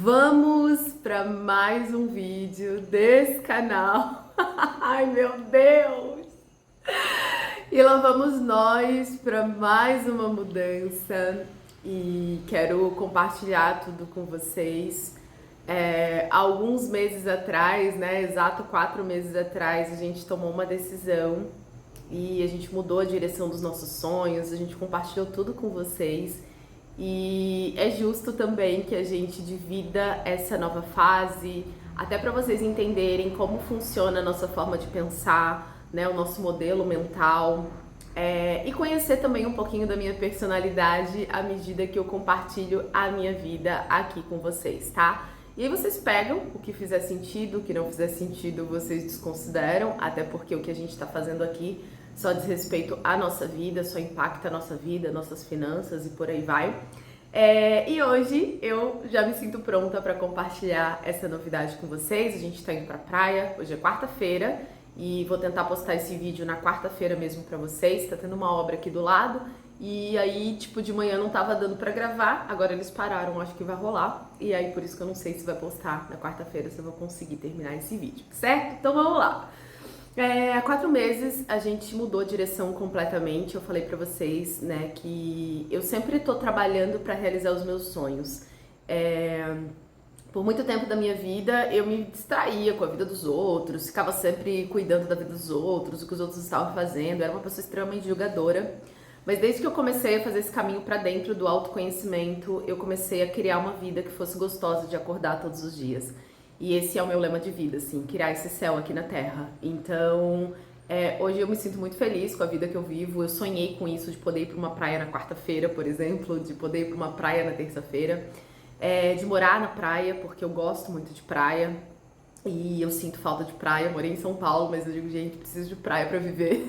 Vamos para mais um vídeo desse canal. Ai, meu Deus! E lá vamos nós para mais uma mudança e quero compartilhar tudo com vocês. Alguns meses atrás, né, exato 4 meses atrás, a gente tomou uma decisão e a gente mudou a direção dos nossos sonhos, a gente compartilhou tudo com vocês. E é justo também que a gente divida essa nova fase, até para vocês entenderem como funciona a nossa forma de pensar, né, o nosso modelo mental, e conhecer também um pouquinho da minha personalidade à medida que eu compartilho a minha vida aqui com vocês, tá? E aí vocês pegam o que fizer sentido, o que não fizer sentido vocês desconsideram, até porque o que a gente está fazendo aqui só diz respeito à nossa vida, só impacta a nossa vida, nossas finanças e por aí vai. E hoje eu já me sinto pronta para compartilhar essa novidade com vocês. A gente está indo para a praia, hoje é quarta-feira e vou tentar postar esse vídeo na quarta-feira mesmo para vocês. Tá tendo uma obra aqui do lado e aí, tipo, de manhã não tava dando para gravar, agora eles pararam, acho que vai rolar. E aí por isso que eu não sei se vai postar na quarta-feira, se eu vou conseguir terminar esse vídeo, certo? Então vamos lá. Há 4 meses a gente mudou a direção completamente. Eu falei pra vocês, né, que eu sempre tô trabalhando pra realizar os meus sonhos. Por muito tempo da minha vida eu me distraía com a vida dos outros, ficava sempre cuidando da vida dos outros, o que os outros estavam fazendo. Eu era uma pessoa extremamente julgadora. Mas desde que eu comecei a fazer esse caminho pra dentro do autoconhecimento, eu comecei a criar uma vida que fosse gostosa de acordar todos os dias. E esse é o meu lema de vida, assim, criar esse céu aqui na Terra. Então, hoje eu me sinto muito feliz com a vida que eu vivo. Eu sonhei com isso, de poder ir para uma praia na quarta-feira, por exemplo, de poder ir para uma praia na terça-feira, de morar na praia, porque eu gosto muito de praia e eu sinto falta de praia. Eu morei em São Paulo, mas eu digo, gente, preciso de praia para viver.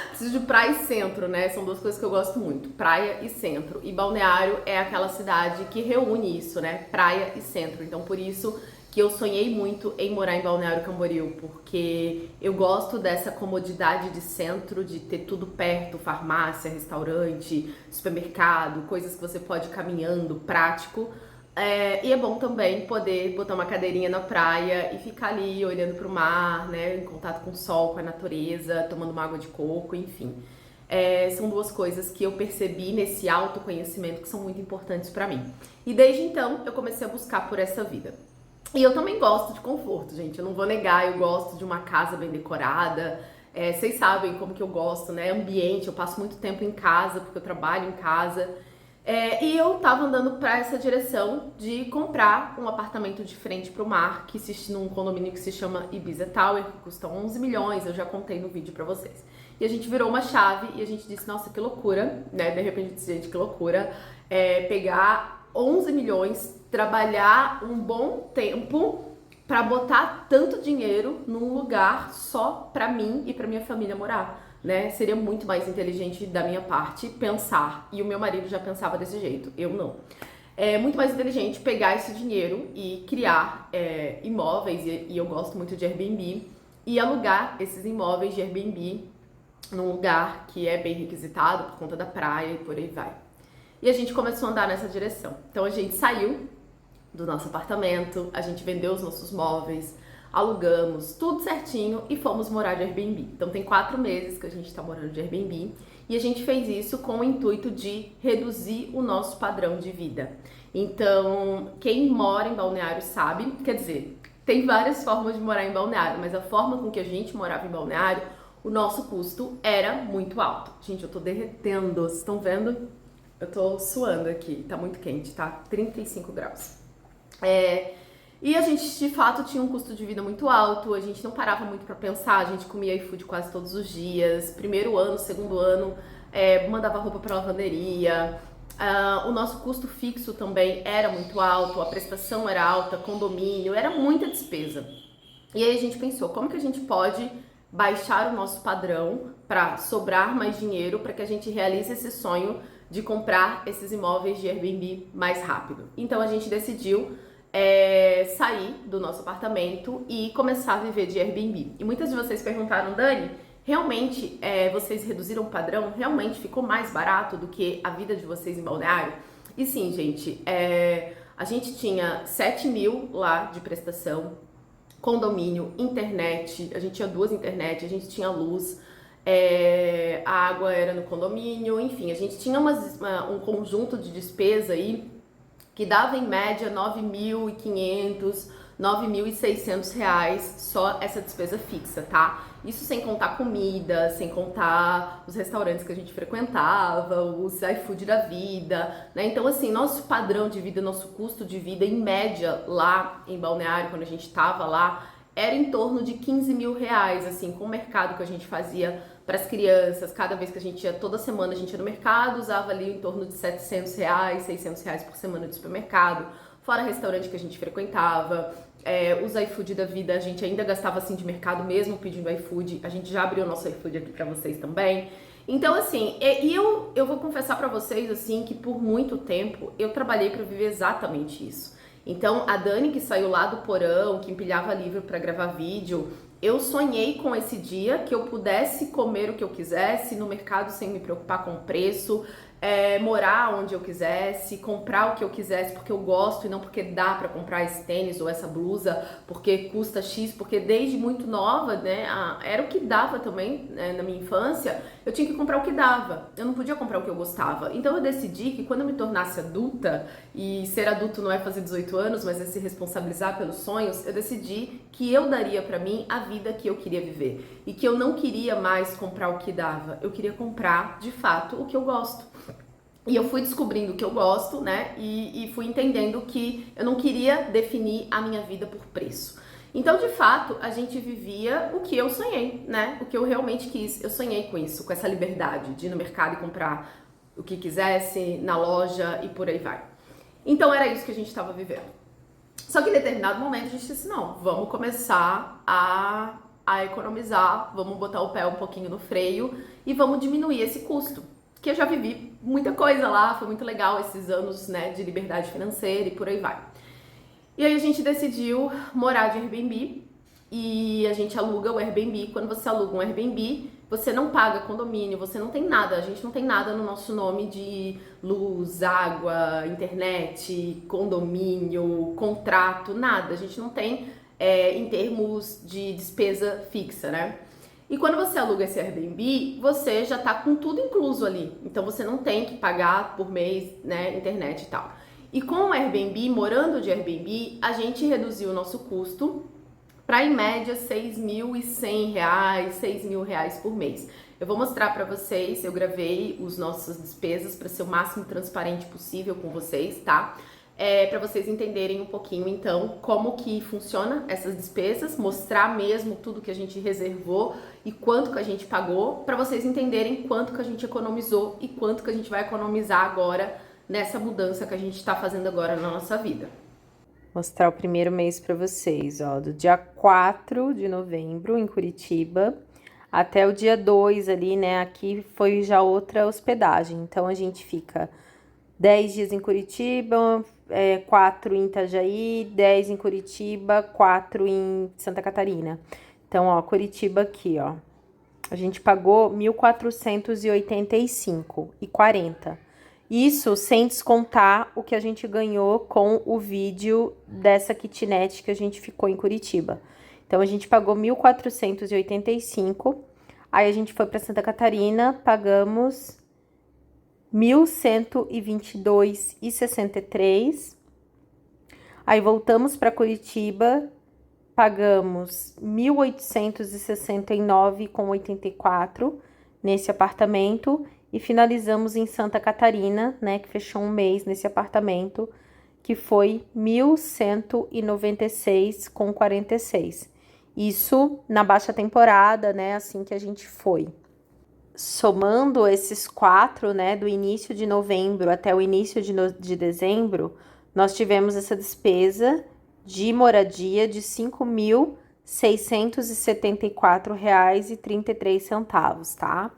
Preciso de praia e centro, né? São duas coisas que eu gosto muito, praia e centro. E Balneário é aquela cidade que reúne isso, né? Praia e centro. Então, por isso que eu sonhei muito em morar em Balneário Camboriú, porque eu gosto dessa comodidade de centro, de ter tudo perto, farmácia, restaurante, supermercado, coisas que você pode ir caminhando, prático. E é bom também poder botar uma cadeirinha na praia e ficar ali olhando para o mar, né, em contato com o sol, com a natureza, tomando uma água de coco, enfim. São duas coisas que eu percebi nesse autoconhecimento que são muito importantes para mim. E desde então eu comecei a buscar por essa vida. E eu também gosto de conforto, gente, eu não vou negar, eu gosto de uma casa bem decorada. Vocês sabem como que eu gosto, né, ambiente, eu passo muito tempo em casa porque eu trabalho em casa. E eu tava andando pra essa direção de comprar um apartamento de frente pro mar, que existe num condomínio que se chama Ibiza Tower, que custa 11 milhões, eu já contei no vídeo pra vocês. E a gente virou uma chave e a gente disse, nossa, que loucura, né? De repente eu disse, gente, que loucura, pegar 11 milhões, trabalhar um bom tempo pra botar tanto dinheiro num lugar só pra mim e pra minha família morar. Né? Seria muito mais inteligente da minha parte pensar, e o meu marido já pensava desse jeito, eu não. É muito mais inteligente pegar esse dinheiro e criar imóveis, e eu gosto muito de Airbnb, e alugar esses imóveis de Airbnb num lugar que é bem requisitado por conta da praia e por aí vai. E a gente começou a andar nessa direção. Então a gente saiu do nosso apartamento, a gente vendeu os nossos móveis, alugamos tudo certinho e fomos morar de Airbnb. Então tem 4 meses que a gente tá morando de Airbnb e a gente fez isso com o intuito de reduzir o nosso padrão de vida. Então, quem mora em Balneário sabe, quer dizer, tem várias formas de morar em Balneário, mas a forma com que a gente morava em Balneário, o nosso custo era muito alto. Gente, eu tô derretendo, vocês estão vendo? Eu tô suando aqui, tá muito quente, tá? 35 graus. E a gente, de fato, tinha um custo de vida muito alto, a gente não parava muito pra pensar, a gente comia iFood quase todos os dias, primeiro ano, segundo ano, mandava roupa pra lavanderia, o nosso custo fixo também era muito alto, a prestação era alta, condomínio, era muita despesa. E aí a gente pensou, como que a gente pode baixar o nosso padrão pra sobrar mais dinheiro, pra que a gente realize esse sonho de comprar esses imóveis de Airbnb mais rápido. Então a gente decidiu sair do nosso apartamento e começar a viver de Airbnb. E muitas de vocês perguntaram, Dani, realmente vocês reduziram o padrão? Realmente ficou mais barato do que a vida de vocês em Balneário? E sim, gente, A gente tinha 7 mil lá de prestação, condomínio, internet, a gente tinha 2 internet, a gente tinha luz, a água era no condomínio, enfim, a gente tinha um conjunto de despesa aí que dava em média 9.500, 9.600 reais só essa despesa fixa, tá? Isso sem contar comida, sem contar os restaurantes que a gente frequentava, os iFood da vida, né? Então, assim, nosso padrão de vida, nosso custo de vida, em média, lá em Balneário, quando a gente tava lá, era em torno de 15 mil reais, assim, com o mercado que a gente fazia para as crianças. Cada vez que a gente ia, toda semana a gente ia no mercado, usava ali em torno de 700 reais, 600 reais por semana de supermercado, fora restaurante que a gente frequentava, os iFood da vida, a gente ainda gastava assim de mercado mesmo pedindo iFood, a gente já abriu o nosso iFood aqui para vocês também. Então, assim, eu vou confessar para vocês, assim, que por muito tempo eu trabalhei para viver exatamente isso. Então, a Dani, que saiu lá do porão, que empilhava livro para gravar vídeo, eu sonhei com esse dia que eu pudesse comer o que eu quisesse no mercado sem me preocupar com o preço, morar onde eu quisesse, comprar o que eu quisesse porque eu gosto e não porque dá pra comprar esse tênis ou essa blusa, porque custa X, porque desde muito nova, né, era o que dava também, né, na minha infância, eu tinha que comprar o que dava, eu não podia comprar o que eu gostava. Então eu decidi que quando eu me tornasse adulta, e ser adulto não é fazer 18 anos, mas é se responsabilizar pelos sonhos, eu decidi que eu daria pra mim a vida que eu queria viver e que eu não queria mais comprar o que dava, eu queria comprar de fato o que eu gosto. E eu fui descobrindo o que eu gosto, né? E fui entendendo que eu não queria definir a minha vida por preço. Então, de fato, a gente vivia o que eu sonhei, né? O que eu realmente quis. Eu sonhei com isso, com essa liberdade de ir no mercado e comprar o que quisesse, na loja e por aí vai. Então, era isso que a gente estava vivendo. Só que em determinado momento a gente disse, não, vamos começar a economizar, vamos botar o pé um pouquinho no freio e vamos diminuir esse custo. Que eu já vivi muita coisa lá, foi muito legal esses anos, né, de liberdade financeira e por aí vai. E aí a gente decidiu morar de Airbnb e a gente aluga o Airbnb. Quando você aluga um Airbnb, você não paga condomínio, você não tem nada, a gente não tem nada no nosso nome de luz, água, internet, condomínio, contrato, nada. A gente não tem em termos de despesa fixa, né? E quando você aluga esse Airbnb, você já tá com tudo incluso ali. Então você não tem que pagar por mês, né, internet e tal. E com o Airbnb, morando de Airbnb, a gente reduziu o nosso custo para em média R$6.100, R$6.000 por mês. Eu vou mostrar para vocês, eu gravei os nossas despesas para ser o máximo transparente possível com vocês, tá? Para vocês entenderem um pouquinho, então, como que funciona essas despesas, mostrar mesmo tudo que a gente reservou e quanto que a gente pagou, para vocês entenderem quanto que a gente economizou e quanto que a gente vai economizar agora nessa mudança que a gente está fazendo agora na nossa vida. Mostrar o primeiro mês para vocês, ó, do dia 4 de novembro em Curitiba até o dia 2 ali, né, aqui foi já outra hospedagem, então a gente fica 10 dias em Curitiba, 4 em Itajaí, 10 em Curitiba, 4 em Santa Catarina. Então, ó, Curitiba aqui, ó, a gente pagou R$ 1.485,40. Isso sem descontar o que a gente ganhou com o vídeo dessa kitnet que a gente ficou em Curitiba. Então, a gente pagou R$ 1.485, aí a gente foi para Santa Catarina, pagamos R$ 1.122,63. Aí voltamos para Curitiba, pagamos R$ 1.869,84 nesse apartamento e finalizamos em Santa Catarina, né, que fechou um mês nesse apartamento, que foi R$ 1.196,46. Isso na baixa temporada, né, assim que a gente foi. Somando esses 4, né, do início de novembro até o início de dezembro, nós tivemos essa despesa de moradia de R$ 5.674,33, tá?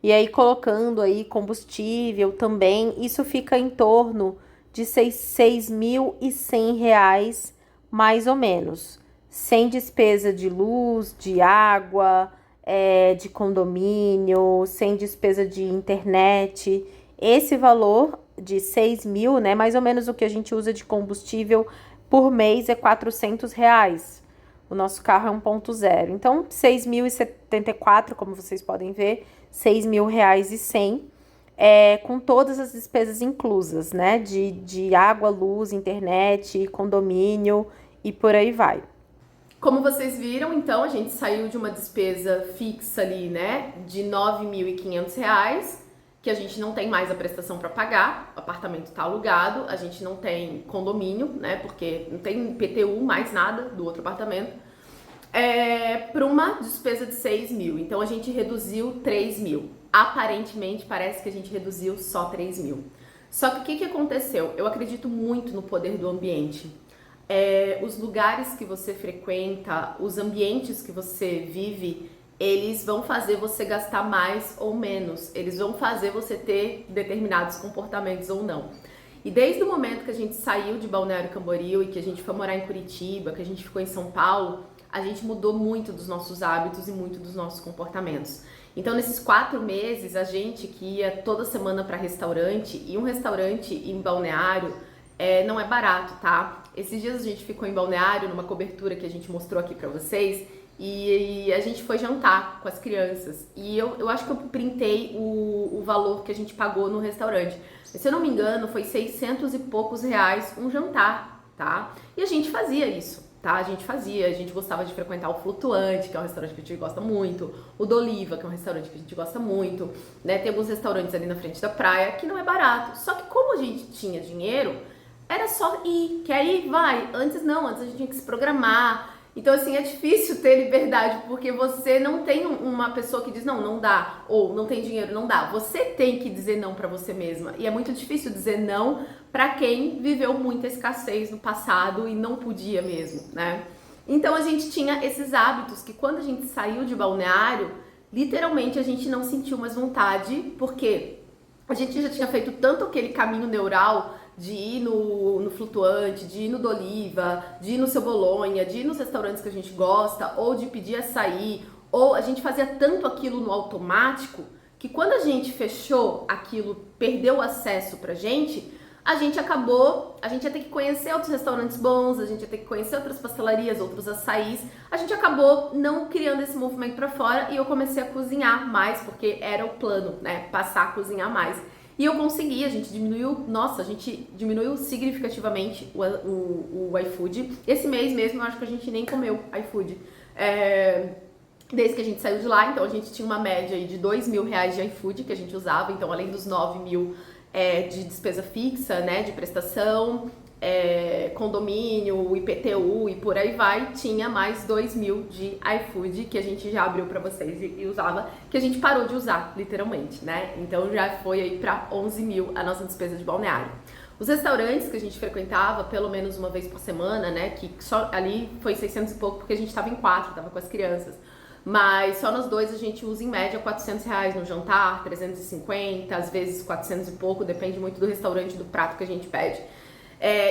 E aí, colocando aí combustível também, isso fica em torno de R$ 6.100, mais ou menos. Sem despesa de luz, de água, de condomínio, sem despesa de internet. Esse valor de 6 mil, né? Mais ou menos o que a gente usa de combustível por mês é R$ 400. O nosso carro é 1.0. Então, 6.074, como vocês podem ver, R$ 6.100, com todas as despesas inclusas, né? De água, luz, internet, condomínio e por aí vai. Como vocês viram, então, a gente saiu de uma despesa fixa ali, né, de R$ 9.500, que a gente não tem mais a prestação para pagar, o apartamento está alugado, a gente não tem condomínio, né, porque não tem IPTU, mais nada do outro apartamento, para uma despesa de 6 mil. Então, a gente reduziu 3 mil. Aparentemente, parece que a gente reduziu só 3 mil. Só que o que aconteceu? Eu acredito muito no poder do ambiente. Os lugares que você frequenta, os ambientes que você vive, eles vão fazer você gastar mais ou menos, eles vão fazer você ter determinados comportamentos ou não. E desde o momento que a gente saiu de Balneário Camboriú e que a gente foi morar em Curitiba, que a gente ficou em São Paulo, a gente mudou muito dos nossos hábitos e muito dos nossos comportamentos. Então, nesses 4 meses, a gente que ia toda semana para restaurante, e um restaurante em Balneário não é barato, tá? Esses dias a gente ficou em Balneário, numa cobertura que a gente mostrou aqui pra vocês, e a gente foi jantar com as crianças. E eu acho que eu printei o valor que a gente pagou no restaurante. Mas, se eu não me engano, foi 600 e poucos reais um jantar, tá? E a gente fazia isso, tá? A gente gostava de frequentar o Flutuante, que é um restaurante que a gente gosta muito, o do Oliva, que é um restaurante que a gente gosta muito, né? Tem alguns restaurantes ali na frente da praia que não é barato. Só que como a gente tinha dinheiro, era só ir, quer ir? Vai. Antes não, antes a gente tinha que se programar. Então, assim, é difícil ter liberdade, porque você não tem uma pessoa que diz, não, não dá, ou não tem dinheiro, não dá. Você tem que dizer não pra você mesma. E é muito difícil dizer não pra quem viveu muita escassez no passado e não podia mesmo, né? Então, a gente tinha esses hábitos que quando a gente saiu de Balneário, literalmente a gente não sentiu mais vontade, porque a gente já tinha feito tanto aquele caminho neural de ir no Flutuante, de ir no do Oliva, de ir no Seu Bolonha, de ir nos restaurantes que a gente gosta, ou de pedir açaí, ou a gente fazia tanto aquilo no automático, que quando a gente fechou aquilo, perdeu o acesso pra gente, a gente ia ter que conhecer outros restaurantes bons, a gente ia ter que conhecer outras pastelarias, outros açaís, a gente acabou não criando esse movimento pra fora e eu comecei a cozinhar mais, porque era o plano, né, passar a cozinhar mais. E eu consegui, a gente diminuiu significativamente o iFood. Esse mês mesmo, eu acho que a gente nem comeu iFood. Desde que a gente saiu de lá, então a gente tinha uma média aí de R$ 2.000 de iFood que a gente usava. Então, além dos 9 mil de despesa fixa, né, de prestação, condomínio, IPTU e por aí vai, tinha mais 2 mil de iFood que a gente já abriu pra vocês e usava, que a gente parou de usar, literalmente, né? Então já foi aí pra 11 mil a nossa despesa de balneário. Os restaurantes que a gente frequentava pelo menos uma vez por semana, né, que só ali foi 600 e pouco porque a gente tava em 4, tava com as crianças. Mas só nós dois a gente usa em média R$ 400 no jantar, 350, às vezes 400 e pouco, depende muito do restaurante, do prato que a gente pede.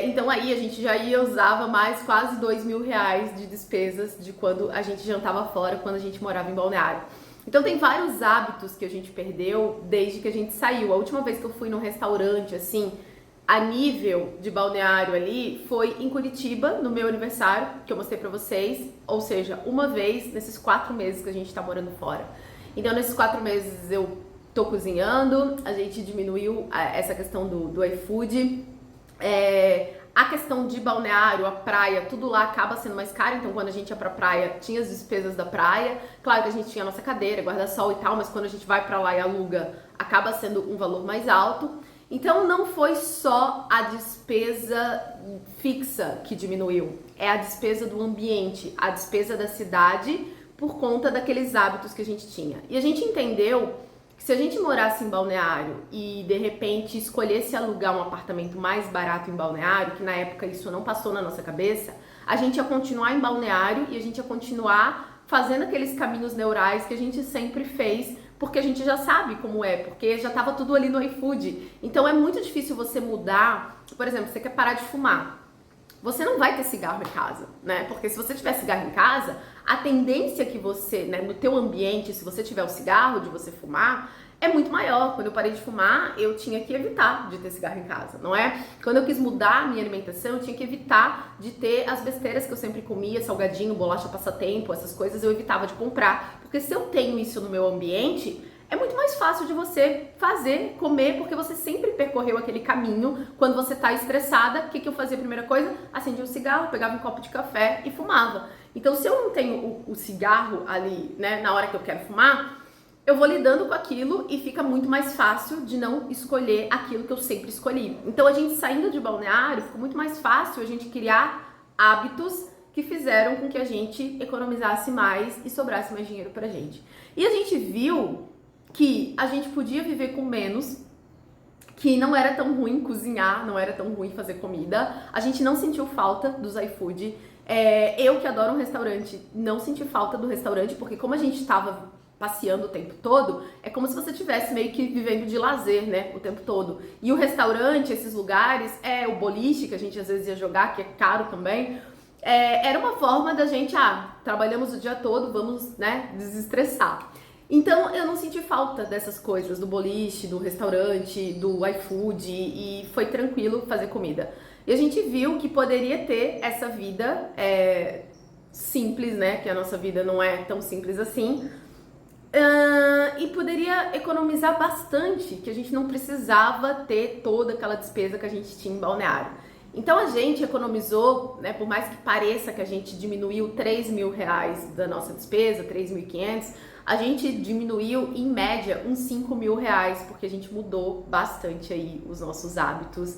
Então aí a gente já usava mais quase R$ 2.000 de despesas de quando a gente jantava fora, quando a gente morava em Balneário. Então tem vários hábitos que a gente perdeu desde que a gente saiu. A última vez que eu fui num restaurante, assim, a nível de Balneário ali, foi em Curitiba, no meu aniversário, que eu mostrei pra vocês. Ou seja, uma vez nesses 4 meses que a gente tá morando fora. Então nesses 4 meses eu tô cozinhando, a gente diminuiu essa questão do iFood. A questão de balneário, a praia, tudo lá acaba sendo mais caro, então quando a gente ia pra praia, tinha as despesas da praia, claro que a gente tinha a nossa cadeira, guarda-sol e tal, mas quando a gente vai pra lá e aluga, acaba sendo um valor mais alto. Então não foi só a despesa fixa que diminuiu, é a despesa do ambiente, a despesa da cidade por conta daqueles hábitos que a gente tinha. E a gente entendeu que se a gente morasse em Balneário e de repente escolhesse alugar um apartamento mais barato em Balneário, que na época isso não passou na nossa cabeça, a gente ia continuar em Balneário e a gente ia continuar fazendo aqueles caminhos neurais que a gente sempre fez, porque a gente já sabe como é, porque já estava tudo ali no iFood. Então é muito difícil você mudar. Por exemplo, você quer parar de fumar. Você não vai ter cigarro em casa, né? Porque se você tiver cigarro em casa, a tendência que você, né, no teu ambiente, se você tiver o cigarro de você fumar, é muito maior. Quando eu parei de fumar, eu tinha que evitar de ter cigarro em casa, não é? Quando eu quis mudar a minha alimentação, eu tinha que evitar de ter as besteiras que eu sempre comia, salgadinho, bolacha passatempo, essas coisas eu evitava de comprar. Porque se eu tenho isso no meu ambiente, é muito mais fácil de você fazer, comer, porque você sempre percorreu aquele caminho. Quando você tá estressada, o que eu fazia? A primeira coisa, acendia um cigarro, pegava um copo de café e fumava. Então, se eu não tenho o cigarro ali, né, na hora que eu quero fumar, eu vou lidando com aquilo e fica muito mais fácil de não escolher aquilo que eu sempre escolhi. Então, a gente saindo de Balneário, ficou muito mais fácil a gente criar hábitos que fizeram com que a gente economizasse mais e sobrasse mais dinheiro pra gente. E a gente viu que a gente podia viver com menos, que não era tão ruim cozinhar, não era tão ruim fazer comida. A gente não sentiu falta dos iFood. Eu que adoro um restaurante, não senti falta do restaurante, porque como a gente estava passeando o tempo todo, é como se você estivesse meio que vivendo de lazer, né, o tempo todo. E o restaurante, esses lugares, o boliche que a gente às vezes ia jogar, que é caro também, era uma forma da gente, trabalhamos o dia todo, vamos, né, desestressar. Então, eu não senti falta dessas coisas, do boliche, do restaurante, do iFood, e foi tranquilo fazer comida. E a gente viu que poderia ter essa vida simples, né? Que a nossa vida não é tão simples assim. E poderia economizar bastante, que a gente não precisava ter toda aquela despesa que a gente tinha em Balneário. Então a gente economizou, né, por mais que pareça que a gente diminuiu R$3.000 da nossa despesa, 3.500, a gente diminuiu em média uns R$5.000, porque a gente mudou bastante aí os nossos hábitos,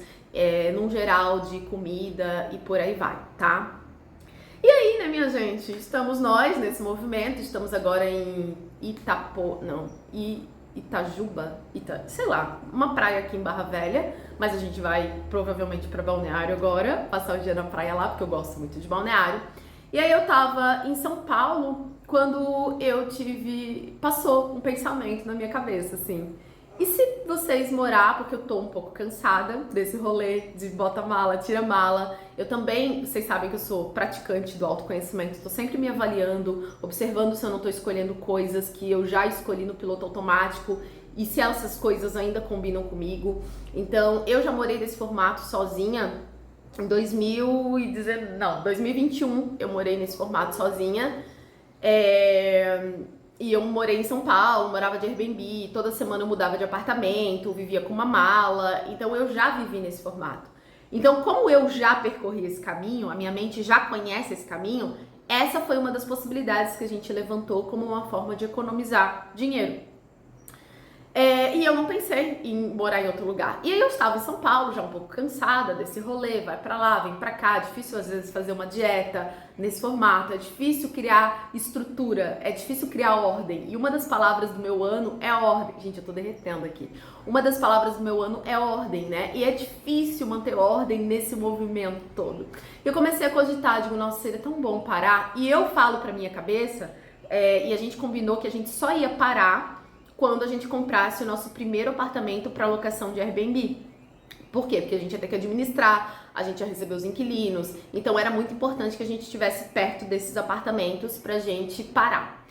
num geral de comida e por aí vai, tá? E aí, né, minha gente, estamos nós nesse movimento, estamos agora em Itajuba, sei lá, uma praia aqui em Barra Velha, mas a gente vai provavelmente para Balneário agora, passar o dia na praia lá, porque eu gosto muito de Balneário. E aí eu tava em São Paulo quando passou um pensamento na minha cabeça, assim, e se vocês morar, porque eu tô um pouco cansada desse rolê de bota mala, tira mala, eu também, vocês sabem que eu sou praticante do autoconhecimento, tô sempre me avaliando, observando se eu não tô escolhendo coisas que eu já escolhi no piloto automático e se essas coisas ainda combinam comigo. Então, eu já morei nesse formato sozinha em 2021, eu morei nesse formato sozinha. E eu morei em São Paulo, morava de Airbnb, toda semana eu mudava de apartamento, vivia com uma mala, então eu já vivi nesse formato. Então, como eu já percorri esse caminho, a minha mente já conhece esse caminho, essa foi uma das possibilidades que a gente levantou como uma forma de economizar dinheiro. E eu não pensei em morar em outro lugar. E aí eu estava em São Paulo, já um pouco cansada desse rolê, vai pra lá, vem pra cá, é difícil às vezes fazer uma dieta nesse formato, é difícil criar estrutura, é difícil criar ordem. E uma das palavras do meu ano é ordem. Gente, eu tô derretendo aqui. Uma das palavras do meu ano é ordem, né? E é difícil manter ordem nesse movimento todo. Eu comecei a cogitar, digo, nossa, seria tão bom parar. E eu falo pra minha cabeça, e a gente combinou que a gente só ia parar quando a gente comprasse o nosso primeiro apartamento para locação de Airbnb. Por quê? Porque a gente ia ter que administrar, a gente ia receber os inquilinos, então era muito importante que a gente estivesse perto desses apartamentos pra gente parar.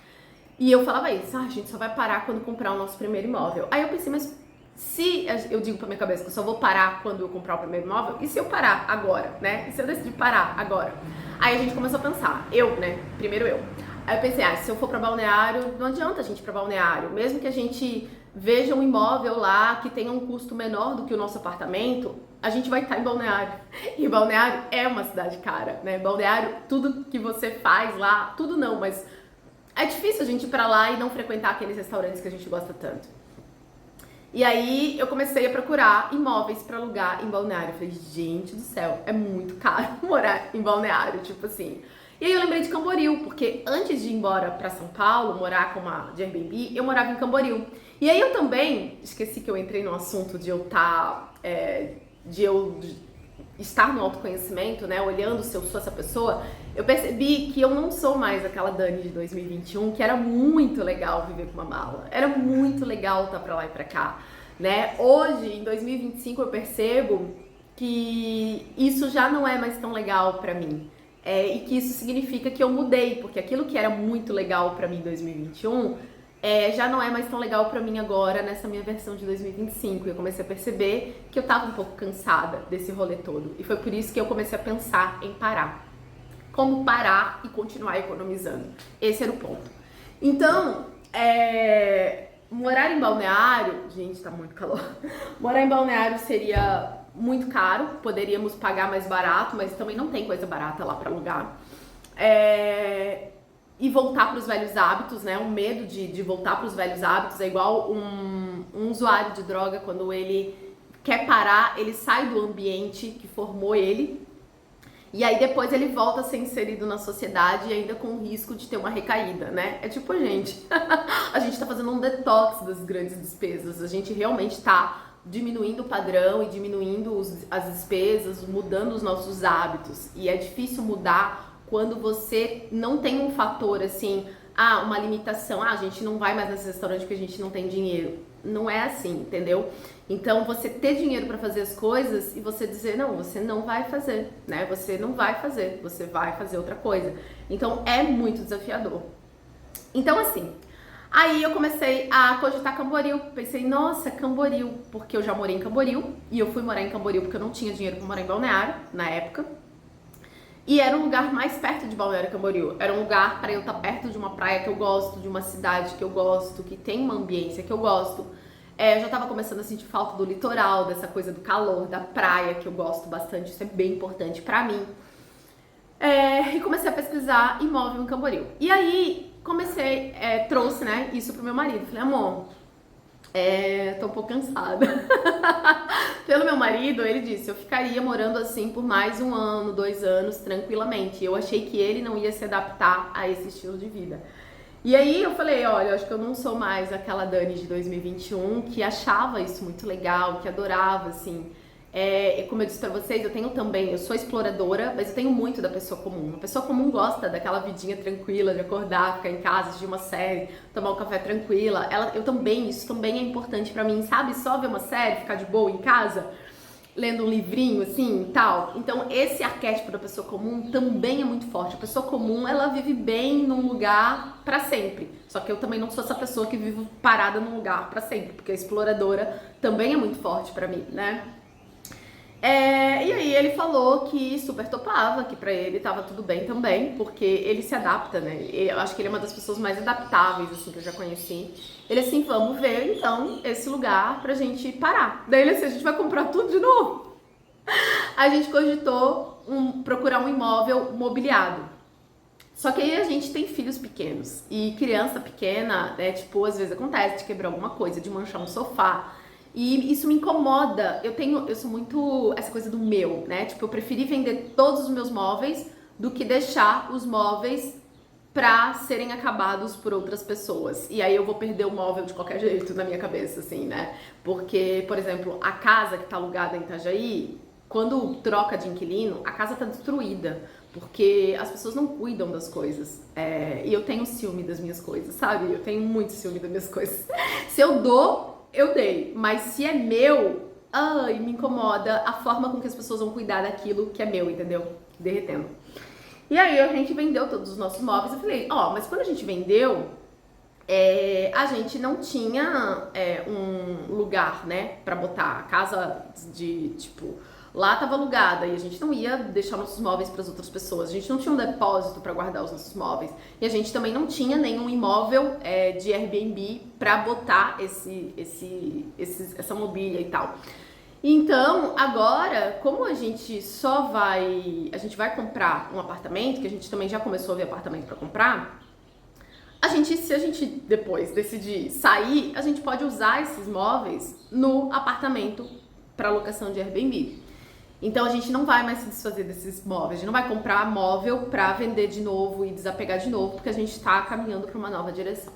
E eu falava isso, a gente só vai parar quando comprar o nosso primeiro imóvel. Aí eu pensei, mas se eu digo pra minha cabeça que eu só vou parar quando eu comprar o primeiro imóvel, e se eu parar agora, né? E se eu decidir parar agora? Aí a gente começou a pensar, primeiro eu. Aí eu pensei, se eu for pra Balneário, não adianta a gente ir pra Balneário. Mesmo que a gente veja um imóvel lá que tenha um custo menor do que o nosso apartamento, a gente vai estar em Balneário. E Balneário é uma cidade cara, né? Balneário, tudo que você faz lá, tudo não, mas é difícil a gente ir pra lá e não frequentar aqueles restaurantes que a gente gosta tanto. E aí eu comecei a procurar imóveis pra alugar em Balneário. Eu falei, gente do céu, é muito caro morar em Balneário, tipo assim. E aí eu lembrei de Camboriú, porque antes de ir embora pra São Paulo, morar com uma de Airbnb, eu morava em Camboriú. E aí eu também, esqueci que eu entrei no assunto de eu estar no autoconhecimento, né, olhando se eu sou essa pessoa, eu percebi que eu não sou mais aquela Dani de 2021, que era muito legal viver com uma mala, era muito legal estar pra lá e pra cá, né? Hoje, em 2025, eu percebo que isso já não é mais tão legal pra mim. E que isso significa que eu mudei, porque aquilo que era muito legal pra mim em 2021 já não é mais tão legal pra mim agora, nessa minha versão de 2025. Eu comecei a perceber que eu tava um pouco cansada desse rolê todo. E foi por isso que eu comecei a pensar em parar. Como parar e continuar economizando. Esse era o ponto. Então, morar em Balneário... Gente, tá muito calor. Morar em Balneário seria muito caro. Poderíamos pagar mais barato, mas também não tem coisa barata lá pra alugar. E voltar para os velhos hábitos, né? O medo de voltar para os velhos hábitos é igual um usuário de droga, quando ele quer parar, ele sai do ambiente que formou ele, e aí depois ele volta a ser inserido na sociedade e ainda com o risco de ter uma recaída, né? É tipo a gente. A gente tá fazendo um detox das grandes despesas, a gente realmente tá diminuindo o padrão e diminuindo as despesas, mudando os nossos hábitos, e é difícil mudar quando você não tem um fator assim, uma limitação, a gente não vai mais nesse restaurante porque a gente não tem dinheiro. Não é assim, entendeu? Então, você ter dinheiro para fazer as coisas e você dizer, não, você não vai fazer, né? Você não vai fazer, você vai fazer outra coisa. Então, é muito desafiador. Então, assim, aí eu comecei a cogitar Camboriú. Pensei, nossa, Camboriú, porque eu já morei em Camboriú, e eu fui morar em Camboriú porque eu não tinha dinheiro para morar em Balneário, na época. E era um lugar mais perto de Balneário Camboriú. Era um lugar para eu estar perto de uma praia que eu gosto, de uma cidade que eu gosto, que tem uma ambiência que eu gosto. Eu já estava começando a sentir falta do litoral, dessa coisa do calor, da praia, que eu gosto bastante. Isso é bem importante para mim. E comecei a pesquisar imóvel em Camboriú. E aí, trouxe, né, isso pro meu marido. Falei, amor, tô um pouco cansada. Pelo meu marido, ele disse, eu ficaria morando assim por mais 1 ano, 2 anos, tranquilamente. Eu achei que ele não ia se adaptar a esse estilo de vida. E aí eu falei, olha, eu acho que eu não sou mais aquela Dani de 2021 que achava isso muito legal, que adorava, assim. Como eu disse pra vocês, eu sou exploradora, mas eu tenho muito da pessoa comum. A pessoa comum gosta daquela vidinha tranquila, de acordar, ficar em casa, assistir uma série, tomar um café tranquila. Isso também é importante pra mim, sabe? Só ver uma série, ficar de boa em casa, lendo um livrinho, assim, e tal. Então, esse arquétipo da pessoa comum também é muito forte. A pessoa comum, ela vive bem num lugar pra sempre. Só que eu também não sou essa pessoa que vive parada num lugar pra sempre, porque a exploradora também é muito forte pra mim, né? E aí ele falou que super topava, que pra ele tava tudo bem também, porque ele se adapta, né? Eu acho que ele é uma das pessoas mais adaptáveis, assim, que eu já conheci. Ele assim, vamos ver, então, esse lugar pra gente parar. Daí ele assim, a gente vai comprar tudo de novo? A gente cogitou procurar um imóvel mobiliado. Só que aí a gente tem filhos pequenos, e criança pequena, né, tipo, às vezes acontece de quebrar alguma coisa, de manchar um sofá. E isso me incomoda. Eu sou muito essa coisa do meu, né? Tipo, eu preferi vender todos os meus móveis do que deixar os móveis pra serem acabados por outras pessoas. E aí eu vou perder o móvel de qualquer jeito na minha cabeça, assim, né? Porque, por exemplo, a casa que tá alugada em Itajaí, quando troca de inquilino, a casa tá destruída. Porque as pessoas não cuidam das coisas. E eu tenho ciúme das minhas coisas, sabe? Eu tenho muito ciúme das minhas coisas. Se eu dou, eu dei, mas se é meu, me incomoda a forma com que as pessoas vão cuidar daquilo que é meu, entendeu? Derretendo. E aí a gente vendeu todos os nossos móveis. Eu falei, mas quando a gente vendeu, a gente não tinha um lugar, né, pra botar. A casa lá tava alugada e a gente não ia deixar nossos móveis para as outras pessoas. A gente não tinha um depósito para guardar os nossos móveis. E a gente também não tinha nenhum imóvel de Airbnb para botar essa mobília e tal. Então, agora, como a gente vai comprar um apartamento, que a gente também já começou a ver apartamento para comprar, se a gente depois decidir sair, a gente pode usar esses móveis no apartamento para locação de Airbnb. Então a gente não vai mais se desfazer desses móveis, a gente não vai comprar móvel para vender de novo e desapegar de novo, porque a gente está caminhando para uma nova direção.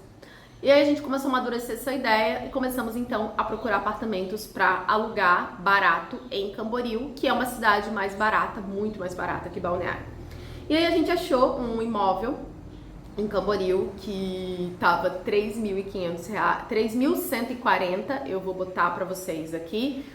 E aí a gente começou a amadurecer essa ideia e começamos então a procurar apartamentos para alugar barato em Camboriú, que é uma cidade mais barata, muito mais barata que Balneário. E aí a gente achou um imóvel em Camboriú, que tava R$ 3.500, 3.140, eu vou botar pra vocês aqui,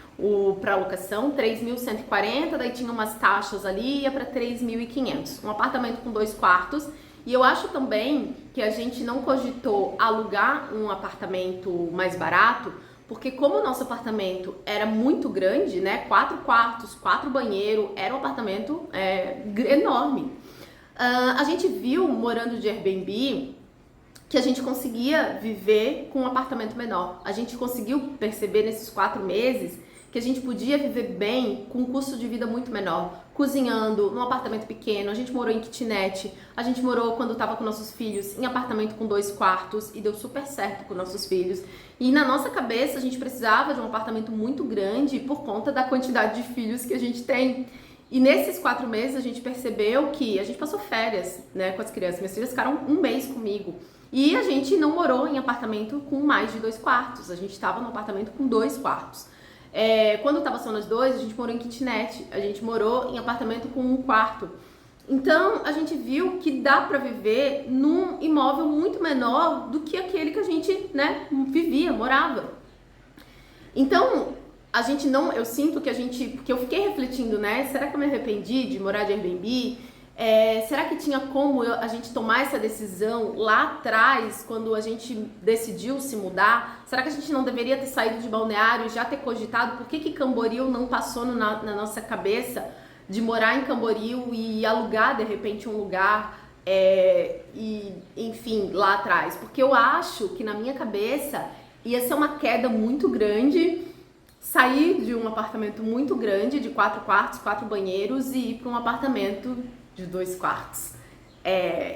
pra locação, 3.140, daí tinha umas taxas ali, ia pra 3.500, um apartamento com 2 quartos. E eu acho também que a gente não cogitou alugar um apartamento mais barato, porque como o nosso apartamento era muito grande, né, 4 quartos, 4 banheiros, era um apartamento enorme. A gente viu, morando de Airbnb, que a gente conseguia viver com um apartamento menor. A gente conseguiu perceber nesses 4 meses que a gente podia viver bem com um custo de vida muito menor, cozinhando num apartamento pequeno. A gente morou em kitnet, a gente morou, quando estava com nossos filhos, em apartamento com 2 quartos e deu super certo com nossos filhos. E na nossa cabeça a gente precisava de um apartamento muito grande por conta da quantidade de filhos que a gente tem. E nesses 4 meses a gente percebeu que a gente passou férias, né, com as crianças. Minhas filhas ficaram um mês comigo. E a gente não morou em apartamento com mais de 2 quartos. A gente estava num apartamento com 2 quartos. Quando estava só nós dois, a gente morou em kitnet. A gente morou em apartamento com 1 quarto. Então a gente viu que dá para viver num imóvel muito menor do que aquele que a gente, né, vivia, morava. Então a gente não, eu sinto que a gente, porque eu fiquei refletindo, né? Será que eu me arrependi de morar de Airbnb? Será que tinha como a gente tomar essa decisão lá atrás, quando a gente decidiu se mudar? Será que a gente não deveria ter saído de Balneário e já ter cogitado? Por que Camboriú não passou na nossa cabeça de morar em Camboriú e alugar de repente um lugar, e enfim, lá atrás? Porque eu acho que na minha cabeça ia ser uma queda muito grande sair de um apartamento muito grande, de 4 quartos, 4 banheiros, e ir para um apartamento de 2 quartos.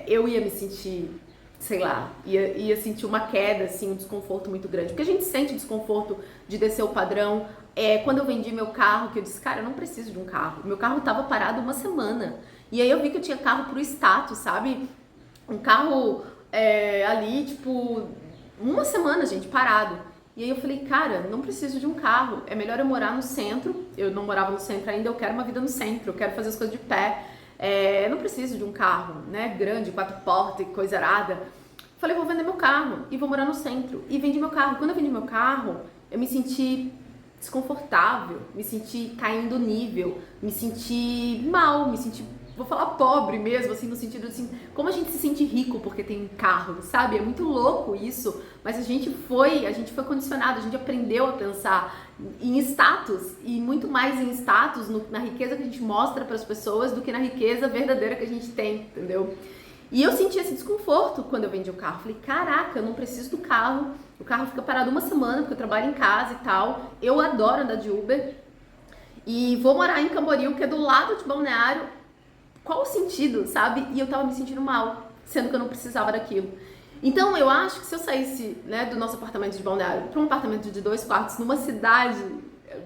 Eu ia me sentir, sei lá, ia sentir uma queda, assim, um desconforto muito grande. Porque a gente sente desconforto de descer o padrão. Quando eu vendi meu carro, que eu disse, cara, eu não preciso de um carro. Meu carro tava parado 1 semana. E aí eu vi que eu tinha carro pro status, sabe? Um carro ali, tipo, 1 semana, gente, parado. E aí eu falei, cara, não preciso de um carro, é melhor eu morar no centro. Eu não morava no centro ainda, eu quero uma vida no centro, eu quero fazer as coisas de pé. Eu não preciso de um carro, né, grande, 4 portas e coisa arada. Falei, vou vender meu carro e vou morar no centro. E vendi meu carro. Quando eu vendi meu carro, eu me senti desconfortável, me senti caindo o nível, me senti mal, me senti, vou falar pobre mesmo, assim, no sentido assim, como a gente se sente rico porque tem um carro, sabe? É muito louco isso, mas a gente foi condicionado, a gente aprendeu a pensar em status, e muito mais em status, na riqueza que a gente mostra para as pessoas do que na riqueza verdadeira que a gente tem, entendeu? E eu senti esse desconforto quando eu vendi o carro. Falei, caraca, eu não preciso do carro. O carro fica parado 1 semana porque eu trabalho em casa e tal. Eu adoro andar de Uber. E vou morar em Camboriú, que é do lado de Balneário. Qual o sentido, sabe? E eu tava me sentindo mal, sendo que eu não precisava daquilo. Então eu acho que se eu saísse, né, do nosso apartamento de Balneário para um apartamento de 2 quartos numa cidade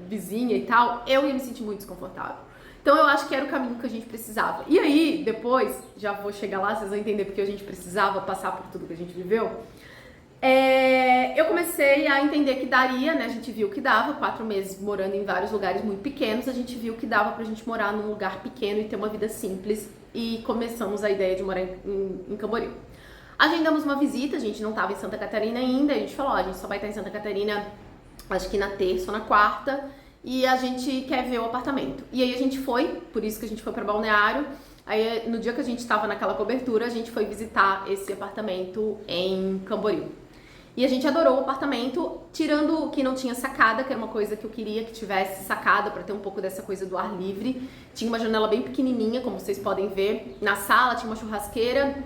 vizinha e tal, eu ia me sentir muito desconfortável. Então eu acho que era o caminho que a gente precisava. E aí, depois, já vou chegar lá, vocês vão entender porque a gente precisava passar por tudo que a gente viveu. Eu comecei a entender que daria, né? A gente viu que dava, 4 meses morando em vários lugares muito pequenos, a gente viu que dava pra gente morar num lugar pequeno e ter uma vida simples. E começamos a ideia de morar em Camboriú. Agendamos uma visita, a gente não estava em Santa Catarina ainda, a gente falou, a gente só vai estar em Santa Catarina, acho que na terça ou na quarta, e a gente quer ver o apartamento. E aí a gente foi, por isso que a gente foi para Balneário. Aí no dia que a gente estava naquela cobertura, a gente foi visitar esse apartamento em Camboriú. E a gente adorou o apartamento, tirando que não tinha sacada, que era uma coisa que eu queria que tivesse sacada para ter um pouco dessa coisa do ar livre. Tinha uma janela bem pequenininha, como vocês podem ver. Na sala tinha uma churrasqueira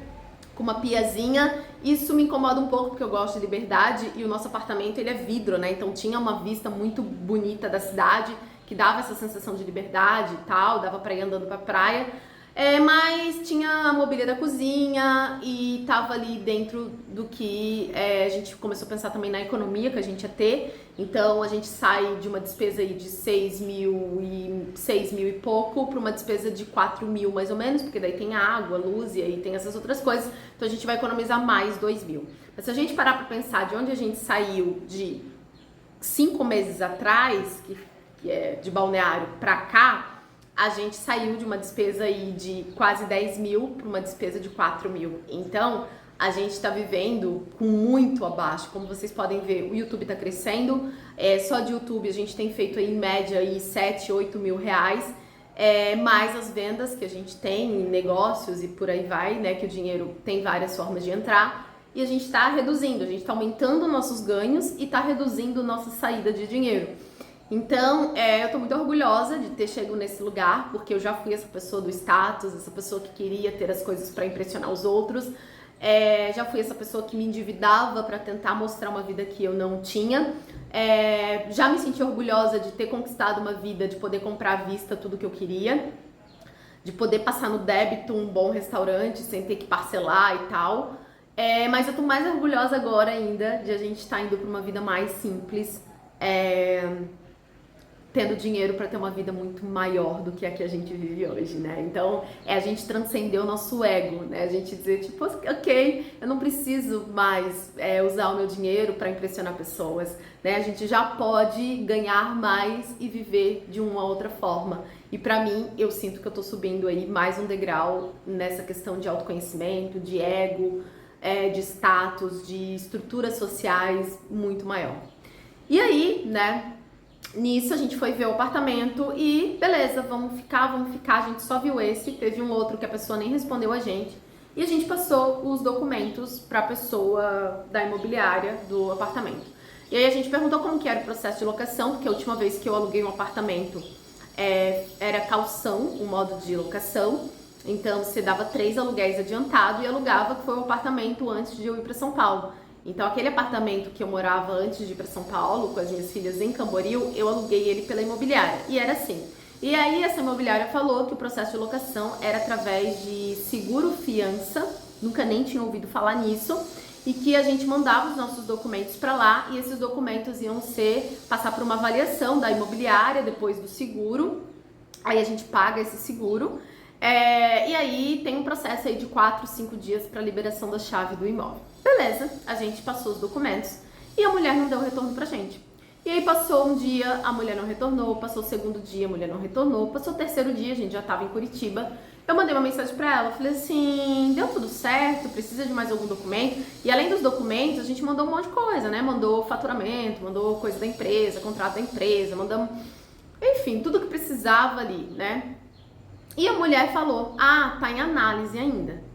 com uma piazinha. Isso me incomoda um pouco porque eu gosto de liberdade e o nosso apartamento ele é vidro, né? Então tinha uma vista muito bonita da cidade que dava essa sensação de liberdade e tal, dava pra ir andando pra praia. Mas tinha a mobília da cozinha e tava ali dentro do que a gente começou a pensar também na economia que a gente ia ter. Então a gente sai de uma despesa aí de 6 mil e pouco para uma despesa de 4 mil mais ou menos, porque daí tem água, luz e aí tem essas outras coisas. Então a gente vai economizar mais 2 mil. Mas se a gente parar para pensar de onde a gente saiu de 5 meses atrás, que é de Balneário para cá, a gente saiu de uma despesa aí de quase 10 mil para uma despesa de 4 mil. Então, a gente está vivendo com muito abaixo. Como vocês podem ver, o YouTube está crescendo, só de YouTube a gente tem feito aí, em média aí 7, 8 mil reais, mais as vendas que a gente tem em negócios e por aí vai, né, que o dinheiro tem várias formas de entrar, e a gente está reduzindo, a gente está aumentando nossos ganhos e está reduzindo nossa saída de dinheiro. Então, eu tô muito orgulhosa de ter chegado nesse lugar, porque eu já fui essa pessoa do status, essa pessoa que queria ter as coisas para impressionar os outros, já fui essa pessoa que me endividava para tentar mostrar uma vida que eu não tinha, já me senti orgulhosa de ter conquistado uma vida, de poder comprar à vista tudo que eu queria, de poder passar no débito um bom restaurante sem ter que parcelar e tal, mas eu tô mais orgulhosa agora ainda de a gente estar indo para uma vida mais simples, tendo dinheiro para ter uma vida muito maior do que a que a gente vive hoje, né? Então, a gente transcender o nosso ego, né? A gente dizer, tipo, ok, eu não preciso mais usar o meu dinheiro para impressionar pessoas, né? A gente já pode ganhar mais e viver de uma outra forma. E para mim, eu sinto que eu tô subindo aí mais um degrau nessa questão de autoconhecimento, de ego, de status, de estruturas sociais muito maior. E aí, né? Nisso a gente foi ver o apartamento e beleza, vamos ficar, a gente só viu esse, teve um outro que a pessoa nem respondeu a gente e a gente passou os documentos para a pessoa da imobiliária do apartamento. E aí a gente perguntou como que era o processo de locação, porque a última vez que eu aluguei um apartamento era calção, o modo de locação, então você dava 3 aluguéis adiantado e alugava, que foi o apartamento antes de eu ir para São Paulo. Então, aquele apartamento que eu morava antes de ir para São Paulo, com as minhas filhas em Camboriú, eu aluguei ele pela imobiliária. E era assim. E aí, essa imobiliária falou que o processo de locação era através de seguro-fiança, nunca nem tinha ouvido falar nisso, e que a gente mandava os nossos documentos para lá, e esses documentos iam passar por uma avaliação da imobiliária, depois do seguro, aí a gente paga esse seguro, e aí tem um processo aí de 4, 5 dias para liberação da chave do imóvel. Beleza, a gente passou os documentos e a mulher não deu retorno pra gente. E aí passou um dia, a mulher não retornou, passou o segundo dia, a mulher não retornou, passou o terceiro dia, a gente já tava em Curitiba. Eu mandei uma mensagem pra ela, falei assim, deu tudo certo, precisa de mais algum documento? E além dos documentos, a gente mandou um monte de coisa, né? Mandou faturamento, mandou coisa da empresa, contrato da empresa, mandamos, enfim, tudo que precisava ali, né? E a mulher falou, tá em análise ainda.